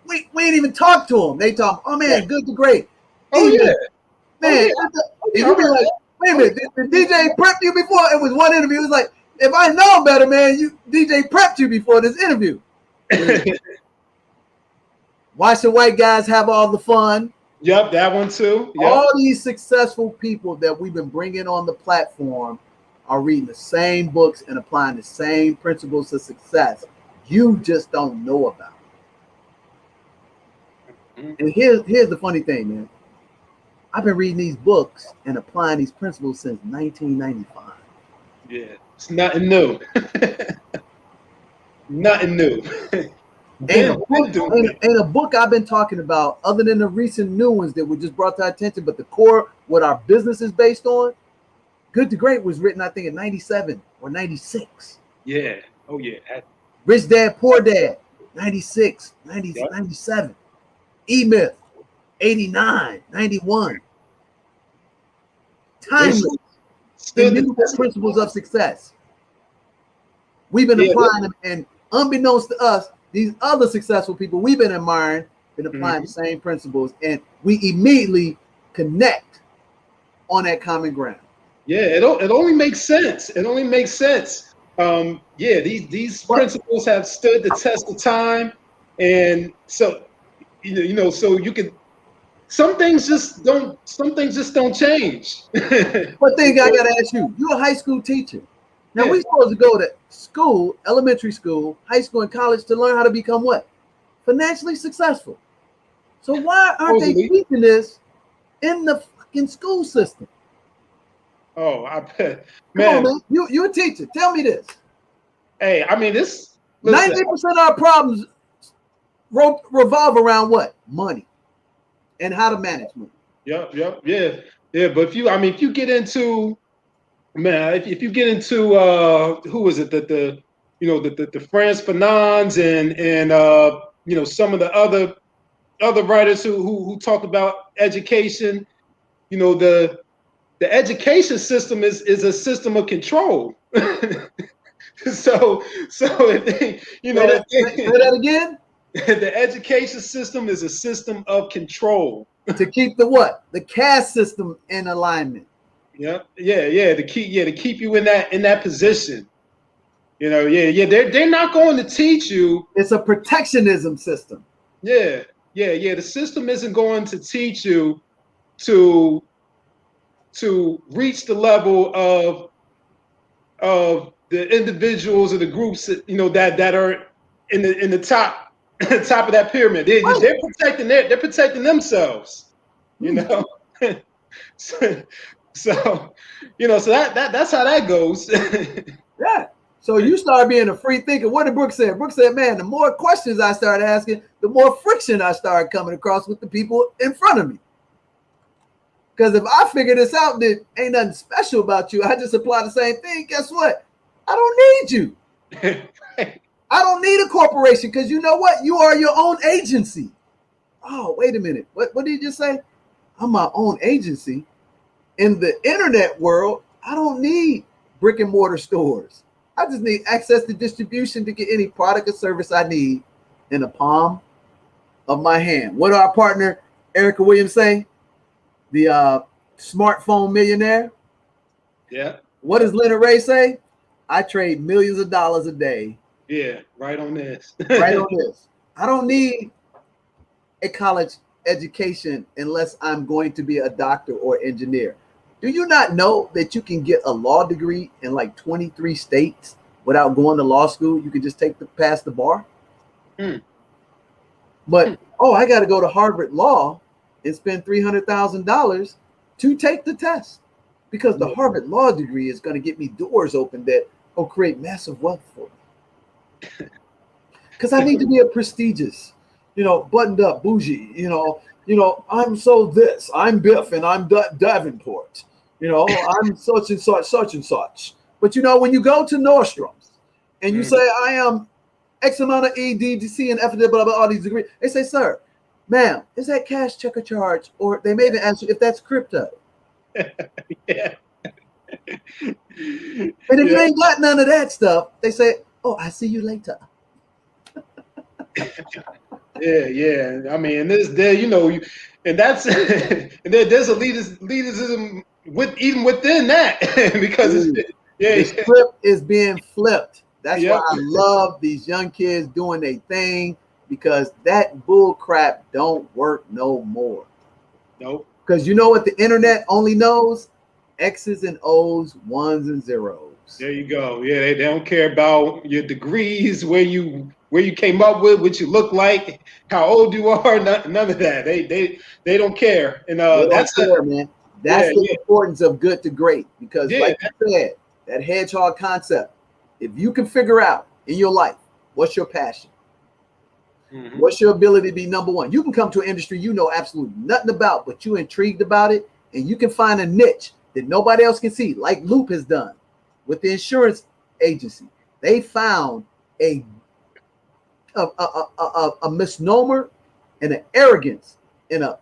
we ain't even talked to them. They talk, oh man, good to great. Oh yeah, man. You be like, wait a minute, the DJ prepped you before? It was one interview. It was like, if I know better, man, DJ prepped you before this interview. Why should white guys have all the fun? Yep, that one too. Yep. All these successful people that we've been bringing on the platform are reading the same books and applying the same principles of success. You just don't know about it. And here's the funny thing, man. I've been reading these books and applying these principles since 1995. Yeah, it's nothing new. Nothing new. Ain't a book I've been talking about, other than the recent new ones that were just brought to our attention, but the core, what our business is based on, Good to Great was written, I think, in 97 or 96. Yeah. Oh, yeah. Rich Dad, Poor Dad, 96, 90, 97. E-Myth, 89, 91. Timeless. The principles of success. We've been applying them, and unbeknownst to us, these other successful people we've been admiring, been applying the same principles, and we immediately connect on that common ground. Yeah, it only makes sense. It only makes sense. These principles have stood the test of time, and so so you can. Some things just don't change. One thing I gotta ask you: you're a high school teacher. Now we're supposed to go to school, elementary school, high school, and college to learn how to become what? Financially successful. So why aren't they teaching this in the fucking school system? Oh, I bet. Come on, man. You're a teacher. Tell me this. Hey, I mean, 90% of our problems revolve around what? Money and how to manage money. Yeah. But if you get into, man, if you get into who is it, the Franz Fanons and some of the other writers who talk about education, the education system is a system of control. so if they, say that again. The education system is a system of control to keep the caste system in alignment. To keep you in that position. They're not going to teach you. It's a protectionism system. The system isn't going to teach you to reach the level of the individuals or the groups that are in the top of that pyramid. They're protecting themselves. So that's how that goes. Yeah. So you start being a free thinker. What did Brooks say? Brooks said, man, the more questions I started asking, the more friction I started coming across with the people in front of me. Because if I figure this out, that ain't nothing special about you, I just apply the same thing. Guess what? I don't need you. I don't need a corporation, because you know what? You are your own agency. Oh, wait a minute. What did you just say? I'm my own agency. In the internet world, I don't need brick and mortar stores. I just need access to distribution to get any product or service I need in the palm of my hand. What did our partner, Erica Williams, say? The smartphone millionaire? Yeah. What does Leonard Ray say? I trade millions of dollars a day Yeah, right on this. Right on this. I don't need a college education unless I'm going to be a doctor or engineer. Do you not know that you can get a law degree in like 23 states without going to law school? You can just pass the bar. Hmm. But oh, I got to go to Harvard Law and spend $300,000 to take the test because the Harvard Law degree is going to get me doors open that will create massive wealth for me. Because I need to be a prestigious, buttoned up, bougie, I'm so this, I'm Biff and I'm Davenport, I'm such and such, such and such. But when you go to Nordstrom's and you say, I am X amount of E, D, C, and F, blah, blah, blah, all these degrees, they say, sir, ma'am, is that cash, check, or charge? Or they may even ask you if that's crypto. Yeah. And if you ain't got none of that stuff, they say, oh, I see you later. Yeah. I mean, and there's and that's and there's a elitism even within that because the script is being flipped. That's why I love these young kids doing their thing because that bull crap don't work no more. Nope. Because you know what the internet only knows? X's and O's, ones and zeros. There you go. Yeah, they don't care about your degrees, where you came up with, what you look like, how old you are. None of that. They don't care. And that's man. That's the importance of good to great. Because like you said, that hedgehog concept. If you can figure out in your life what's your passion, what's your ability to be number one, you can come to an industry you know absolutely nothing about, but you're intrigued about it, and you can find a niche that nobody else can see, like Loop has done with the insurance agency. They found a misnomer and an arrogance in an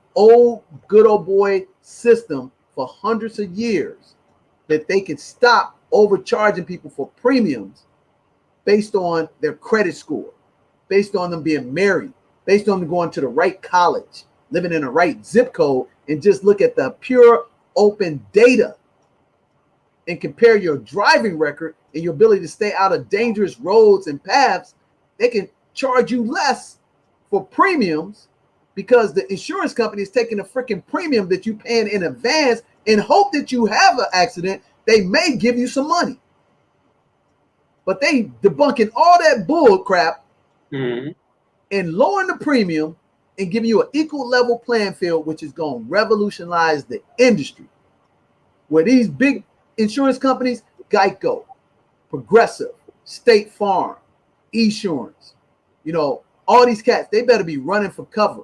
good old boy system for hundreds of years that they can stop overcharging people for premiums based on their credit score, based on them being married, based on them going to the right college, living in the right zip code, and just look at the pure open data and compare your driving record and your ability to stay out of dangerous roads and paths. They can charge you less for premiums because the insurance company is taking a freaking premium that you paying in advance in hope that you have an accident. They may give you some money, but they debunking all that bull crap and lowering the premium and giving you an equal level playing field, which is going to revolutionize the industry. Where these big insurance companies, Geico, Progressive, State Farm, Esurance, all these cats, they better be running for cover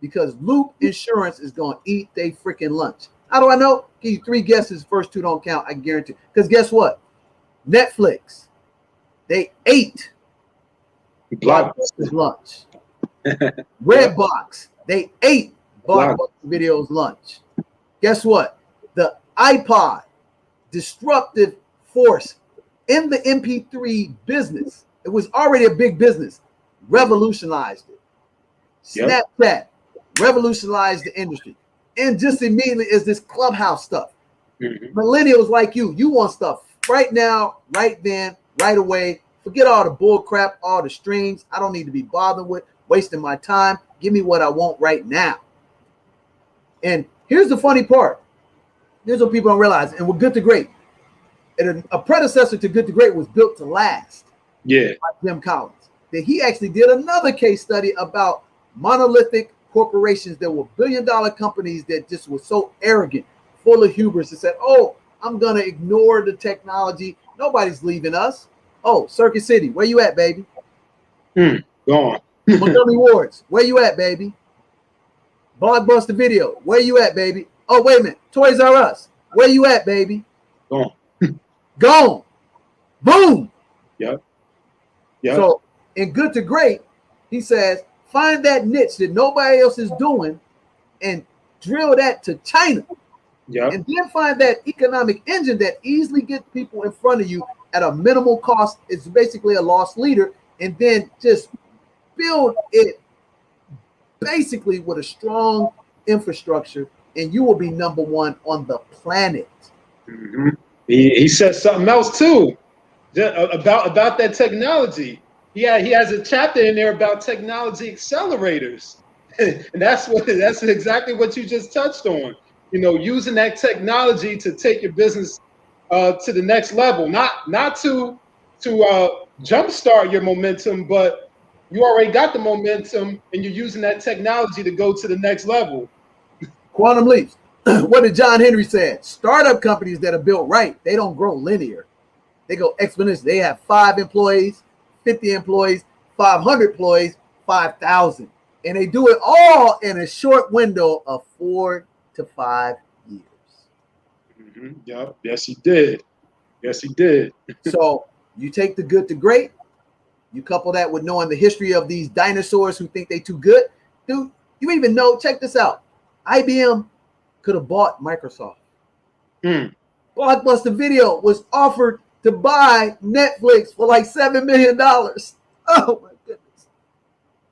because Loop Insurance is going to eat their freaking lunch. How do I know? Give you 3 guesses. First 2 don't count. I guarantee. Because guess what? Netflix, they ate Blockbuster's lunch. Redbox, they ate Blockbuster Video's lunch. Guess what? The iPod, disruptive force in the MP3 business. It was already a big business. Revolutionized it. Snapchat revolutionized the industry. And just immediately is this Clubhouse stuff. Millennials like you want stuff right now, right then, right away. Forget all the bull crap, all the strings. I don't need to be bothered with, wasting my time. Give me what I want right now. And here's the funny part. Here's what people don't realize. And we're Good to Great. And a predecessor to Good to Great was Built to Last. Yeah. By Jim Collins. That he actually did another case study about monolithic corporations that were billion-dollar companies that just were so arrogant, full of hubris, and said, oh, I'm going to ignore the technology. Nobody's leaving us. Oh, Circuit City, where you at, baby? Gone. Montgomery Wards, where you at, baby? Blockbuster Video, where you at, baby? Oh, wait a minute. Toys R Us, where you at, baby? Gone. Gone. Boom. Yep. So in Good to Great, he says, find that niche that nobody else is doing and drill that to China. And then find that economic engine that easily gets people in front of you at a minimal cost. It's basically a loss leader. And then just build it basically with a strong infrastructure, and you will be number one on the planet. He said something else too about that technology. Yeah, he has a chapter in there about technology accelerators, and that's exactly what you just touched on. You know, using that technology to take your business to the next level, not to jumpstart your momentum, but you already got the momentum, and you're using that technology to go to the next level. Quantum leaps. What did John Henry say? Startup companies that are built right, they don't grow linear. They go exponential. They have 5 employees, 50 employees, 500 employees, 5,000. And they do it all in a short window of 4 to 5 years. Mm-hmm. Yep. Yes, he did. Yes, he did. So you take the good to great. You couple that with knowing the history of these dinosaurs who think they too good. Dude, you even know, check this out. IBM could have bought Microsoft. Blockbuster Video was offered to buy Netflix for like $7 million. Oh my goodness.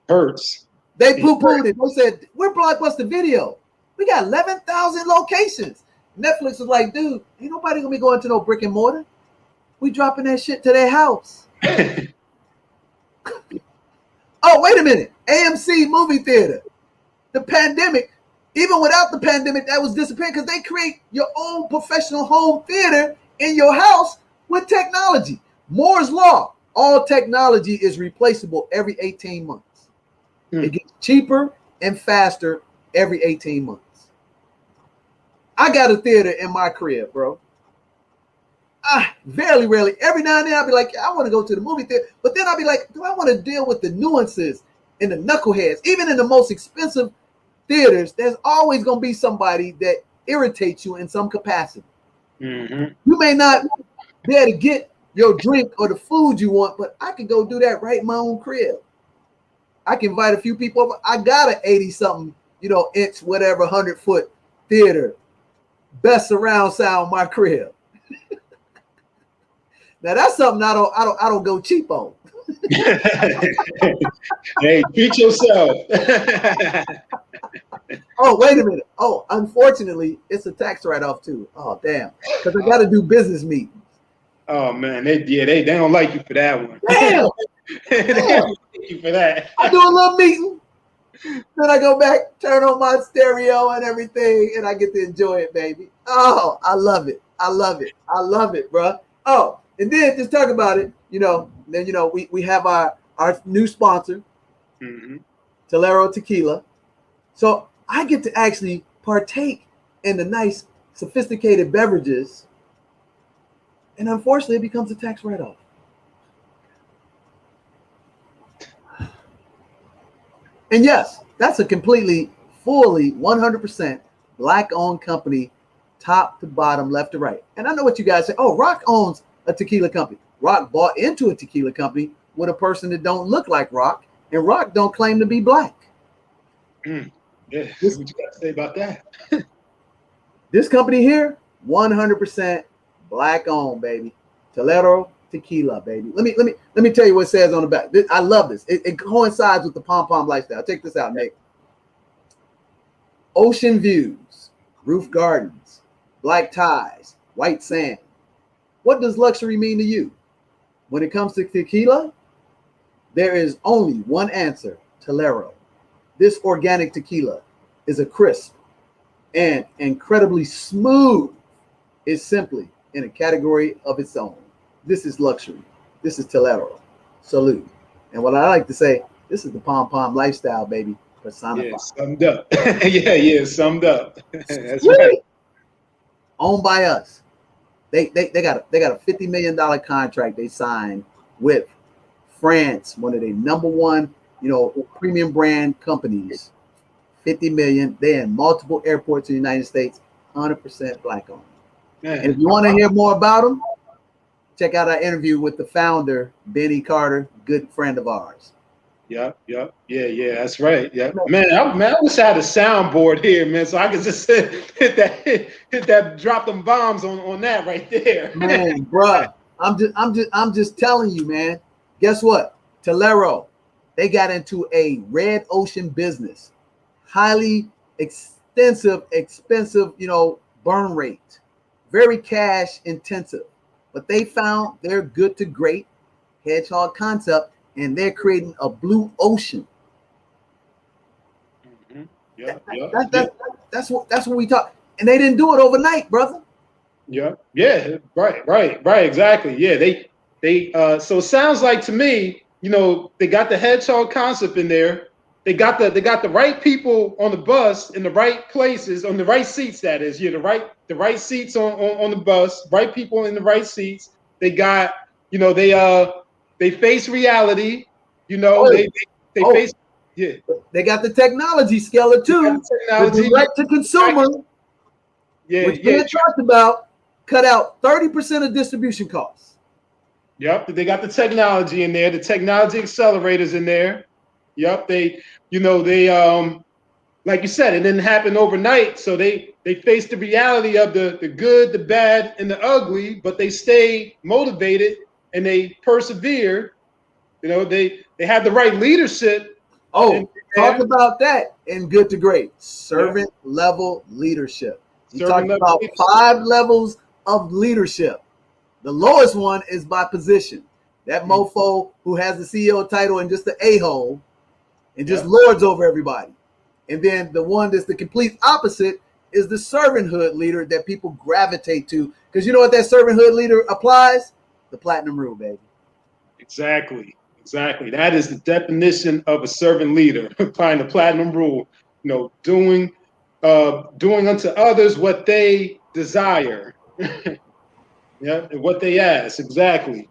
Hurts. They poo-pooed it. They said, we're Blockbuster Video. We got 11,000 locations. Netflix was like, dude, ain't nobody gonna be going to no brick and mortar. We dropping that shit to their house. Oh, wait a minute. AMC movie theater. The pandemic, even without the pandemic, that was disappearing because they create your own professional home theater in your house with technology. Moore's Law, all technology is replaceable every 18 months. It gets cheaper and faster every 18 months. I got a theater in my crib, bro. Very rarely. Every now and then I'll be like, I want to go to the movie theater. But then I'll be like, do I want to deal with the nuances and the knuckleheads? Even in the most expensive theaters, there's always going to be somebody that irritates you in some capacity. You may not be able to get your drink or the food you want, but I can go do that right in my own crib. I can invite a few people over. I got an 80-something, inch, whatever, 100-foot theater. Best surround sound in my crib. Now that's something I don't go cheap on. Hey, treat yourself. Oh, wait a minute. Oh, unfortunately, it's a tax write-off too. Oh, damn. Because I got to do business meetings. Oh man, they don't like you for that one. Damn. They don't like you for that. I do a little meeting, then I go back, turn on my stereo and everything, and I get to enjoy it, baby. Oh, I love it. I love it. I love it, bro. Oh, and then just talk about it, then we have our new sponsor, Tolero Tequila. So I get to actually partake in the nice, sophisticated beverages, and unfortunately, it becomes a tax write-off. And yes, that's a completely, fully, 100% Black-owned company, top to bottom, left to right. And I know what you guys say. Oh, Rock owns a tequila company. Rock bought into a tequila company with a person that don't look like Rock, and Rock don't claim to be Black. Yeah, what you got to say about that? This company here, 100% Black-owned, baby. Tolero Tequila, baby. Let me tell you what it says on the back. I love this. It coincides with the pom-pom lifestyle. Check this out, Nick. Ocean views, roof gardens, black ties, white sand. What does luxury mean to you? When it comes to tequila, there is only one answer, Tolero. This organic tequila is a crisp and incredibly smooth. It's simply in a category of its own. This is luxury. This is Tolero. Salute. And what I like to say, this is the pom-pom lifestyle, baby. Personified. Yeah, summed up. yeah, summed up. That's right. Owned by us. They got a $50 million contract they signed with France, one of the number one, premium brand companies. 50 million. They're in multiple airports in the United States, 100% Black owned. Man. And if you want to hear more about them, check out our interview with the founder, Benny Carter, good friend of ours. Yeah, that's right. Yeah, man, I wish I had a soundboard here, man, so I could just hit that, drop them bombs on that right there. Man, bruh, I'm just telling you, man. Guess what? Tolero, they got into a red ocean business, highly expensive, burn rate, very cash intensive. But they found their good to great hedgehog concept, and they're creating a blue ocean. Mm-hmm. Yeah, that's what we talk. And they didn't do it overnight, brother. Yeah, right, exactly. Yeah, so it sounds like to me, they got the hedgehog concept in there. They got the right people on the bus in the right places, on the right seats, that is. Yeah, the right seats on the bus, right people in the right seats. They got, they face reality, they face, yeah. They got the technology scale too. The direct to consumer, which we talked about, cut out 30% of distribution costs. Yep, they got the technology in there, the technology accelerators in there. Yep, they like you said, it didn't happen overnight. So they faced the reality of the good, the bad, and the ugly, but they stayed motivated and they persevered. They had the right leadership. Oh, talk about that in Good to Great. Servant level leadership. You talked about 5 levels of leadership. The lowest one is by position. That mofo who has the CEO title and just the a-hole and just lords over everybody. And then the one that's the complete opposite is the servanthood leader that people gravitate to. Because you know what that servanthood leader applies? The platinum rule, baby. Exactly. That is the definition of a servant leader, applying the platinum rule. Doing unto others what they desire. Yeah, and what they ask. Exactly,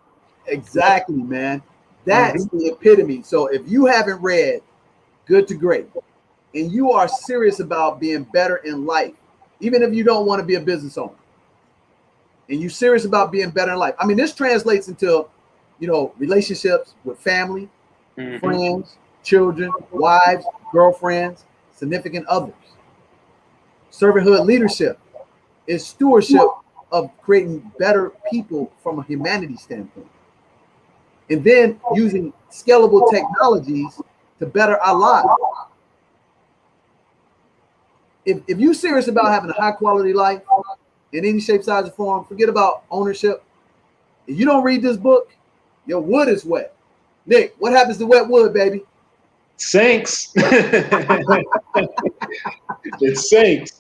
man. That's the epitome. So if you haven't read Good to Great and you are serious about being better in life, even if you don't want to be a business owner, and you're serious about being better in life, I mean, this translates into, relationships with family, friends, children, wives, girlfriends, significant others. Servanthood leadership is stewardship of creating better people from a humanity standpoint. And then using scalable technologies to better our lives. If you're serious about having a high quality life in any shape, size, or form, forget about ownership. If you don't read this book, your wood is wet. Nick, what happens to wet wood, baby? Sinks. It sinks.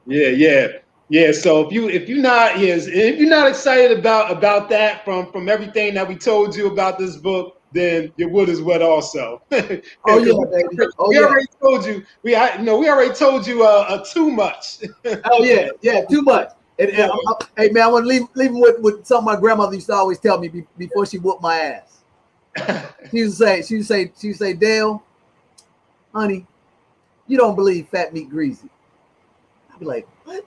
Yeah. So if you're not excited about that from everything that we told you about this book, then your wood is wet also. Oh yeah, baby. We already told you. We already told you too much. Oh yeah, too much. And hey man, I want to leave with something my grandmother used to always tell me before she whooped my ass. She used to say, Dale, honey, you don't believe fat meat greasy. I'd be like, what?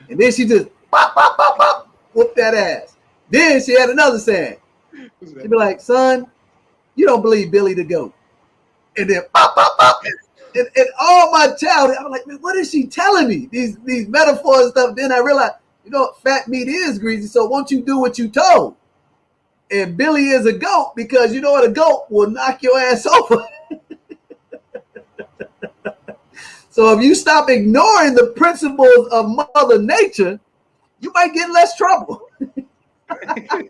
And then she just pop, whoop that ass. Then she had another saying. She'd be like, son, you don't believe Billy the goat. And then pop. And all my childhood, I was like, man, what is she telling me? These metaphors and stuff. Then I realized, fat meat is greasy, so won't you do what you told? And Billy is a goat because you know what? A goat will knock your ass over. So if you stop ignoring the principles of Mother Nature, you might get less trouble. And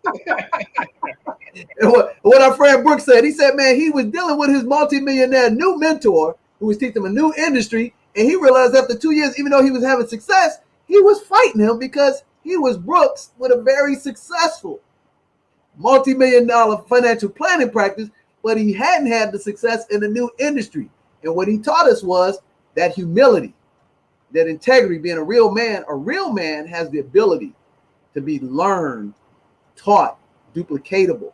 what our friend Brooks said, he said, man, he was dealing with his multimillionaire new mentor who was teaching him a new industry. And he realized after 2 years, even though he was having success, he was fighting him because he was Brooks with a very successful multi-million-dollar financial planning practice, but he hadn't had the success in the new industry. And what he taught us was that humility, that integrity, being a real man has the ability to be learned, taught, duplicatable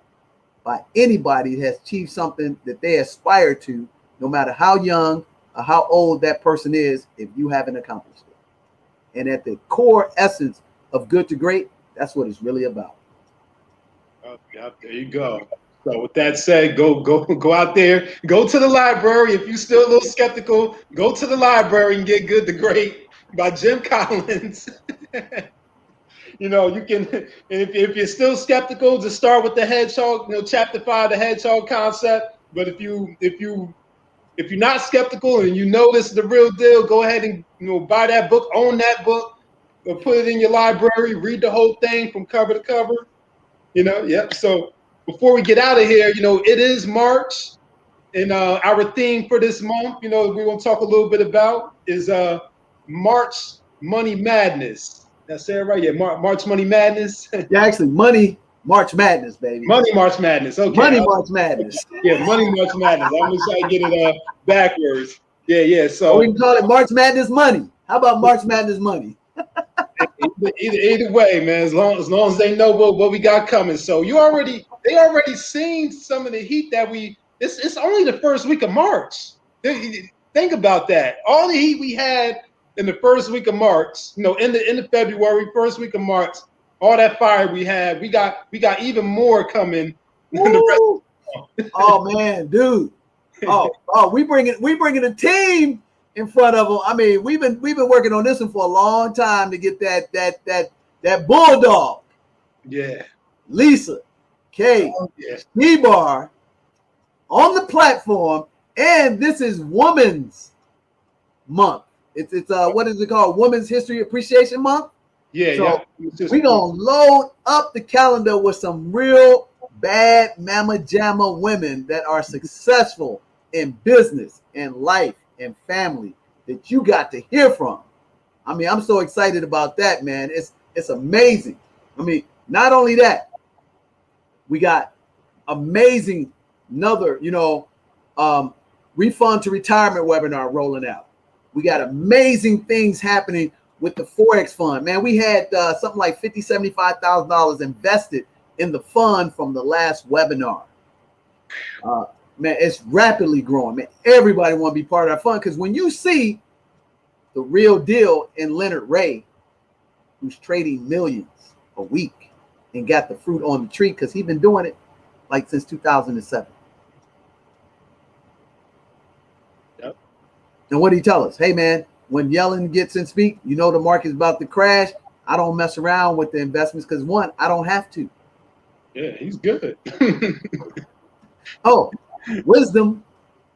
by anybody that has achieved something that they aspire to, no matter how young or how old that person is, if you haven't accomplished it. And at the core essence of Good to Great, that's what it's really about. Oh, yeah, there you go. So with that said, go out there, go to the library. If you're still a little skeptical, go to the library and get Good to Great by Jim Collins. You can, if you're still skeptical, just start with the hedgehog, chapter 5, the hedgehog concept. But if you're not skeptical and this is the real deal, go ahead and buy that book, own that book, or put it in your library, read the whole thing from cover to cover. Yep. So before we get out of here, it is March, and our theme for this month, we're going to talk a little bit about is March Money Madness. Did I say it right? Yeah, March Money Madness. Yeah, actually, March Madness, baby. Money March Madness. Okay. Money March Madness. Yeah, Money March Madness. I'm going to try to get it backwards. Yeah. So or we can call it March Madness Money. How about March Madness Money? either way, man. As long as they know what we got coming. So they already seen some of the heat that it's only the first week of March. Think about that. All the heat we had in the first week of March, in the February, first week of March, all that fire we had, we got even more coming. Oh man, dude. Oh, we bringing a team in front of them. I mean, we've been working on this one for a long time to get that bulldog. Yeah. Lisa, Kate, T-Bar on the platform, and this is Women's Month. It's what is it called? Women's History Appreciation Month. Yeah, so we're gonna load up the calendar with some real bad mama jamma women that are successful in business and life and family that you got to hear from. I mean, I'm so excited about that, man. It's amazing. I mean, not only that, we got amazing another, refund to retirement webinar rolling out. We got amazing things happening with the Forex fund. Man, we had something like $50,000, $75,000 invested in the fund from the last webinar. Man, it's rapidly growing. Man, everybody want to be part of our fund because when you see the real deal in Leonard Ray, who's trading millions a week and got the fruit on the tree because he's been doing it like since 2007. Yep. And what did he tell us? Hey, man, when Yellen gets in speak, the market's about to crash. I don't mess around with the investments because, one, I don't have to. Yeah, he's good. Oh, wisdom,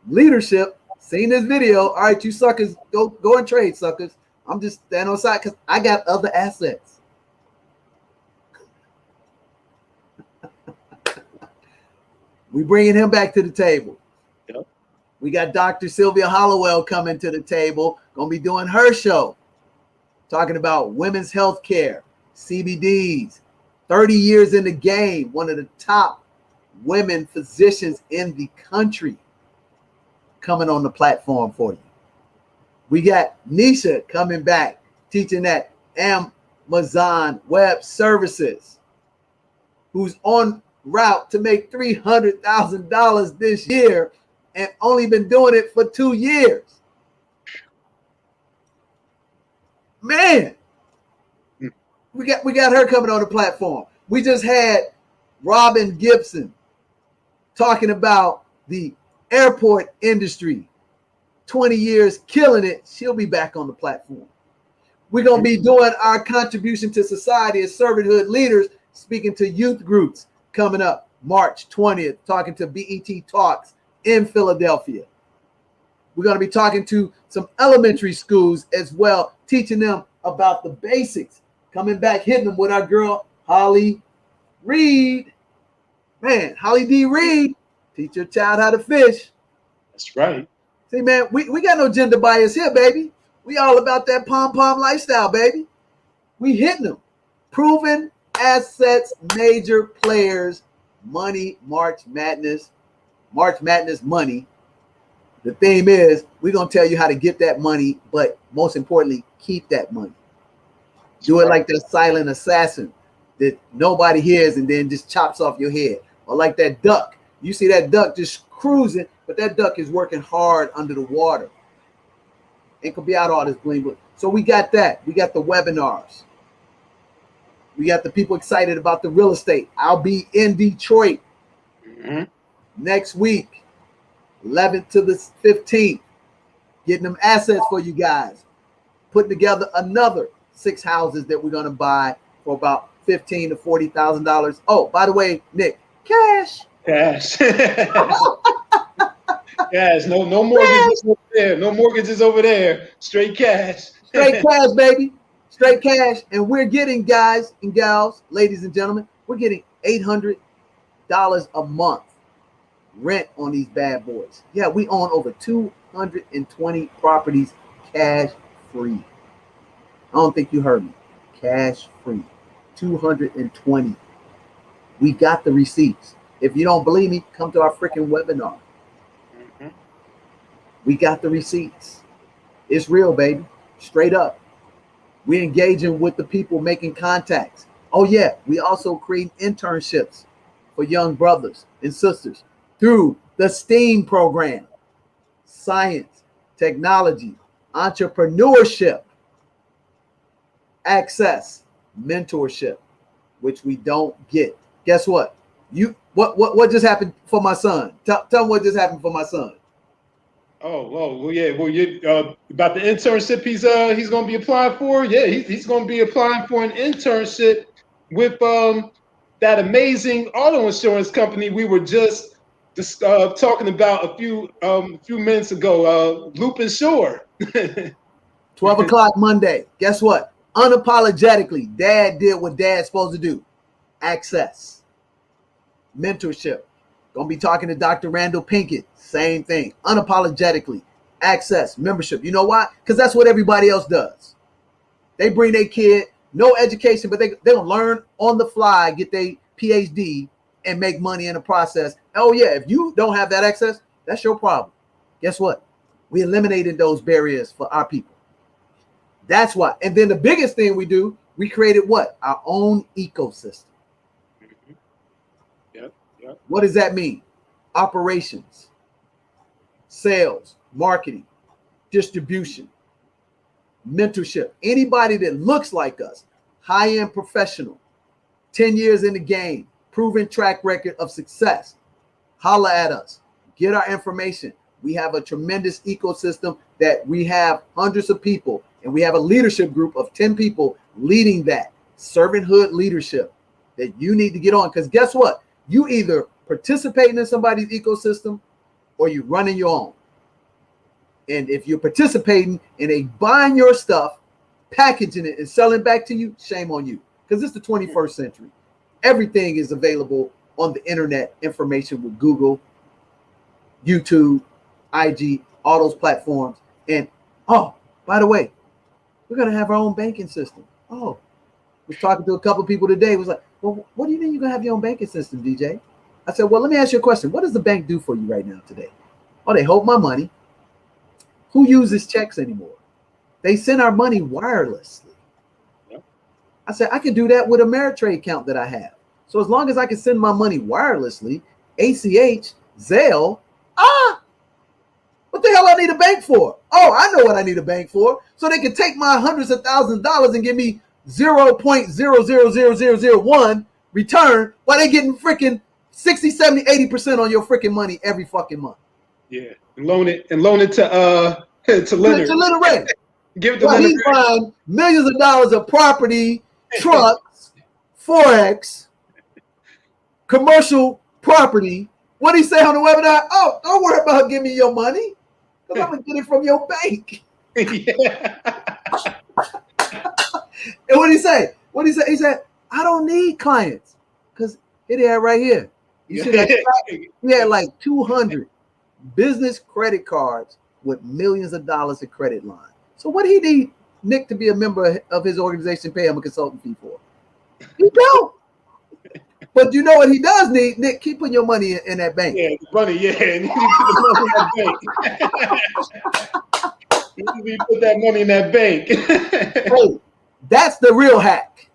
leadership, seen this video. All right, you suckers, go and trade, suckers. I'm just standing on the side because I got other assets. We bringing him back to the table. Yep. We got Dr. Sylvia Hollowell coming to the table. Gonna be doing her show, talking about women's health care, CBDs, 30 years in the game, one of the top women physicians in the country coming on the platform for you. We got Nisha coming back, teaching at Amazon Web Services, who's on route to make $300,000 this year and only been doing it for 2 years. Man, we got her coming on the platform. We just had Robin Gibson talking about the airport industry, 20 years killing it. She'll be back on the platform. We're going to be doing our contribution to society as servanthood leaders, speaking to youth groups coming up March 20th, talking to BET Talks in Philadelphia. We're going to be talking to some elementary schools as well, teaching them about the basics, coming back, hitting them with our girl, Holly Reed. Man, Holly D. Reed, teach your child how to fish. That's right. See, man, we got no gender bias here, baby. We all about that pom-pom lifestyle, baby. We hitting them. Proven assets, major players, money, March Madness money. The theme is we're going to tell you how to get that money, but most importantly, keep that money. Do it like that silent assassin that nobody hears and then just chops off your head. Or like that duck. You see that duck just cruising, but that duck is working hard under the water. It could be out all this bling bling. So we got that. We got the webinars. We got the people excited about the real estate. I'll be in Detroit next week, 11th to the 15th, getting them assets for you guys, putting together another 6 houses that we're going to buy for about $15,000 to $40,000. Oh, by the way, Nick, cash. Cash. Cash. No mortgages over there. No mortgages over there. Straight cash. Straight cash, baby. Straight cash. And we're getting, guys and gals, ladies and gentlemen, we're getting $800 $8 a month rent on these bad boys. Yeah, we own over 220 properties cash free. I don't think you heard me. Cash free. 220. We got the receipts. If you don't believe me, come to our freaking webinar. Mm-hmm. We got the receipts. It's real, baby. Straight up. We're engaging with the people, making contacts. Oh, yeah. We also create internships for young brothers and sisters through the STEAM program. Science, technology, entrepreneurship, access, mentorship, which we don't get. Guess what? What just happened for my son? Tell me what just happened for my son. Well, yeah. Well, you about the internship he's going to be applying for? Yeah, he's going to be applying for an internship with that amazing auto insurance company we were just talking about a few minutes ago. Loop Insure. 12 o'clock Monday. Guess what? Unapologetically, Dad did what Dad's supposed to do. Access, mentorship. Gonna be talking to Dr. Randall Pinkett. Same thing. Unapologetically. Access, membership. You know why? Because that's what everybody else does. They bring their kid, no education, but they'll learn on the fly, get their PhD, and make money in the process. Oh, yeah. If you don't have that access, that's your problem. Guess what? We eliminated those barriers for our people. That's why. And then the biggest thing we do, we created what? Our own ecosystem. Yep. What does that mean? Operations, sales, marketing, distribution, mentorship. Anybody that looks like us, high-end professional, 10 years in the game, proven track record of success, holla at us. Get our information. We have a tremendous ecosystem that we have hundreds of people, and we have a leadership group of 10 people leading that servanthood leadership that you need to get on. Because guess what? You either participating in somebody's ecosystem or you running your own. And if you're participating and they buying your stuff, packaging it and selling back to you, shame on you. Because it's the 21st century. Everything is available on the internet, information with Google, YouTube, IG, all those platforms. And oh, by the way, we're going to have our own banking system. Oh, I was talking to a couple of people today. It was like, well, what do you mean you're going to have your own banking system, DJ? I said, well, let me ask you a question. What does the bank do for you right now today? Oh, they hold my money. Who uses checks anymore? They send our money wirelessly. Yep. I said, I can do that with a Ameritrade account that I have. So as long as I can send my money wirelessly, ACH, Zelle, what the hell I need a bank for? Oh, I know what I need a bank for. So they can take my hundreds of thousands of dollars and give me 0.000001 return while they're getting freaking 60, 70, 80% on your freaking money every fucking month. Yeah. And loan it to Leonard. To Leonard Ray. Give it to Leonard Ray. He's buying millions of dollars of property, trucks, Forex, commercial property. What did he say on the webinar? Oh, don't worry about giving me your money, because I'm going to get it from your bank. Yeah. And what did he say? He said, I don't need clients, because it had right here. You see that? He had like 200 business credit cards with millions of dollars in credit line. So what do he need Nick to be a member of his organization, pay him a consultant fee for? He don't. But you know what he does need? Nick, keep putting your money in that bank. Yeah, money, yeah. And you put the money in that bank. You need to put that money in that bank. Hey, that's the real hack.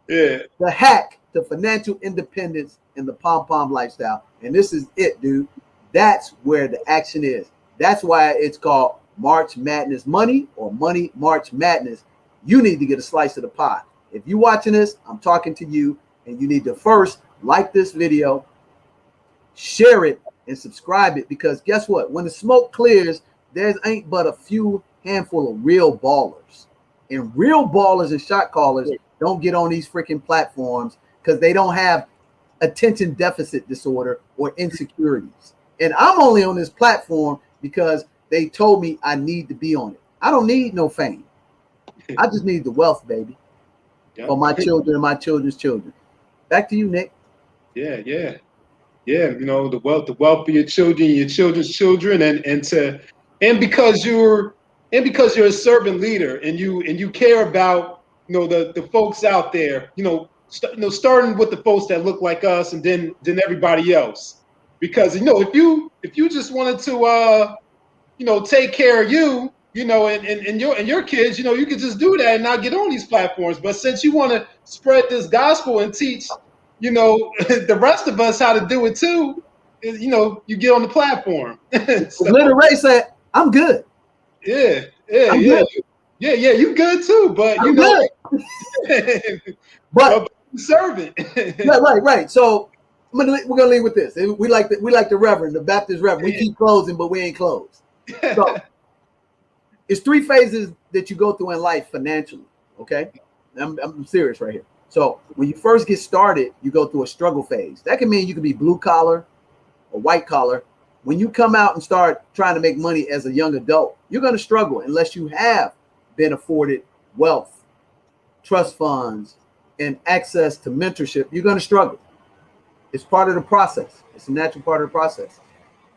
Yeah. The hack to financial independence and the pom-pom lifestyle. And this is it, dude. That's where the action is. That's why it's called March Madness Money or Money March Madness. You need to get a slice of the pie. If you're watching this, I'm talking to you, and you need to first like this video, share it, and subscribe it, because guess what? When the smoke clears, there's ain't but a few handful of real ballers. And real ballers and shot callers don't get on these freaking platforms because they don't have attention deficit disorder or insecurities. And I'm only on this platform because they told me I need to be on it. I don't need no fame. I just need the wealth, baby, for my children and my children's children. Back to you, Nick. Yeah. Yeah, you know, the wealth of your children, your children's children, and because you're a servant leader and you care about, you know, the folks out there, you know, starting with the folks that look like us, and then everybody else. Because, you know, if you just wanted to you know, take care of you, you know, and your kids, you know, you could just do that and not get on these platforms. But since you want to spread this gospel and teach, you know, the rest of us how to do it too, you know, you get on the platform. So, Little Ray said, "I'm good. yeah, I'm good. yeah, you good too, but you I'm know, good." But but servant. right. So we're gonna leave with this. We like the Reverend, the Baptist Reverend. We keep closing, but we ain't closed. So it's three phases that you go through in life financially. Okay, I'm serious right here. So when you first get started, you go through a struggle phase. That can mean you can be blue collar or white collar. When you come out and start trying to make money as a young adult, you're going to struggle unless you have been afforded wealth, trust funds, and access to mentorship. You're going to struggle. It's part of the process. It's a natural part of the process.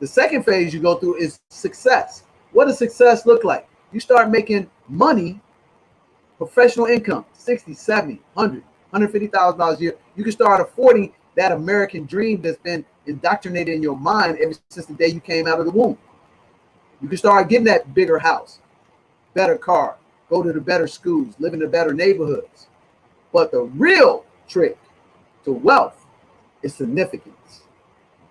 The second phase you go through is success. What does success look like? You start making money, professional income, 60, 70, 100, $150,000 a year. You can start affording that American dream that's been indoctrinated in your mind ever since the day you came out of the womb. You can start getting that bigger house, better car, go to the better schools, live in the better neighborhoods. But the real trick to wealth is significance.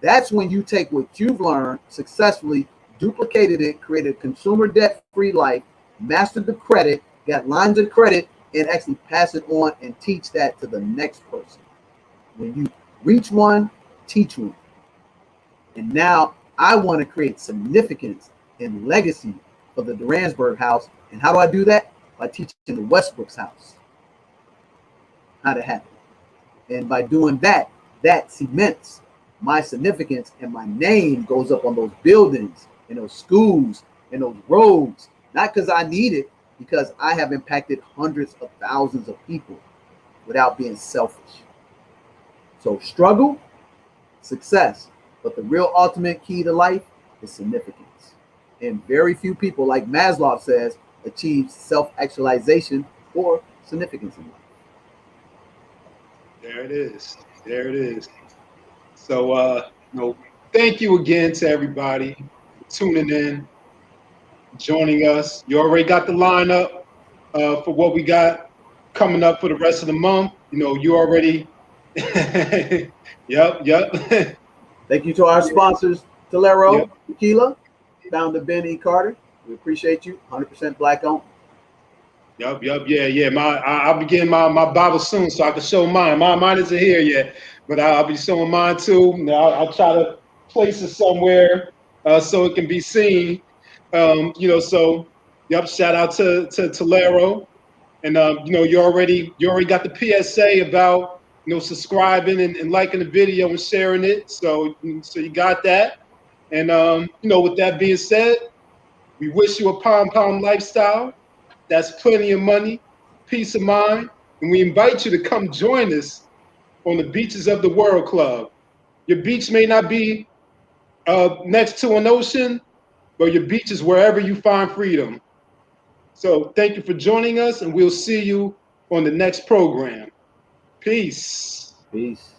That's when you take what you've learned successfully, duplicated it, created a consumer debt-free life, mastered the credit, got lines of credit, and actually pass it on and teach that to the next person. When you reach one, teach one. And now I want to create significance and legacy for the Duransburg house. And how do I do that? By teaching the Westbrook's house how to happen. And by doing that, that cements my significance, and my name goes up on those buildings and those schools and those roads, not because I need it, because I have impacted hundreds of thousands of people without being selfish. So struggle, success, but the real ultimate key to life is significance. And very few people, like Maslow says, achieve self-actualization or significance in life. There it is. There it is. So, you know, thank you again to everybody for tuning in, joining us. You already got the lineup for what we got coming up for the rest of the month. You know, you already. Yep. Thank you to our sponsors, Tolero, Yep. Tequila, founder Ben E. Carter. We appreciate you. 100% black owned. Yep, yeah. I'll be getting my Bible soon, so I can show mine. Mine isn't here yet, but I'll be showing mine too. I'll try to place it somewhere so it can be seen. You know, so yep. Shout out to Tolero, and you know, you already got the PSA about, you know, subscribing and liking the video and sharing it. So you got that, and you know, with that being said, we wish you a pound lifestyle. That's plenty of money, peace of mind, and we invite you to come join us on the Beaches of the World Club. Your beach may not be next to an ocean, but your beach is wherever you find freedom. So thank you for joining us, and we'll see you on the next program. Peace. Peace.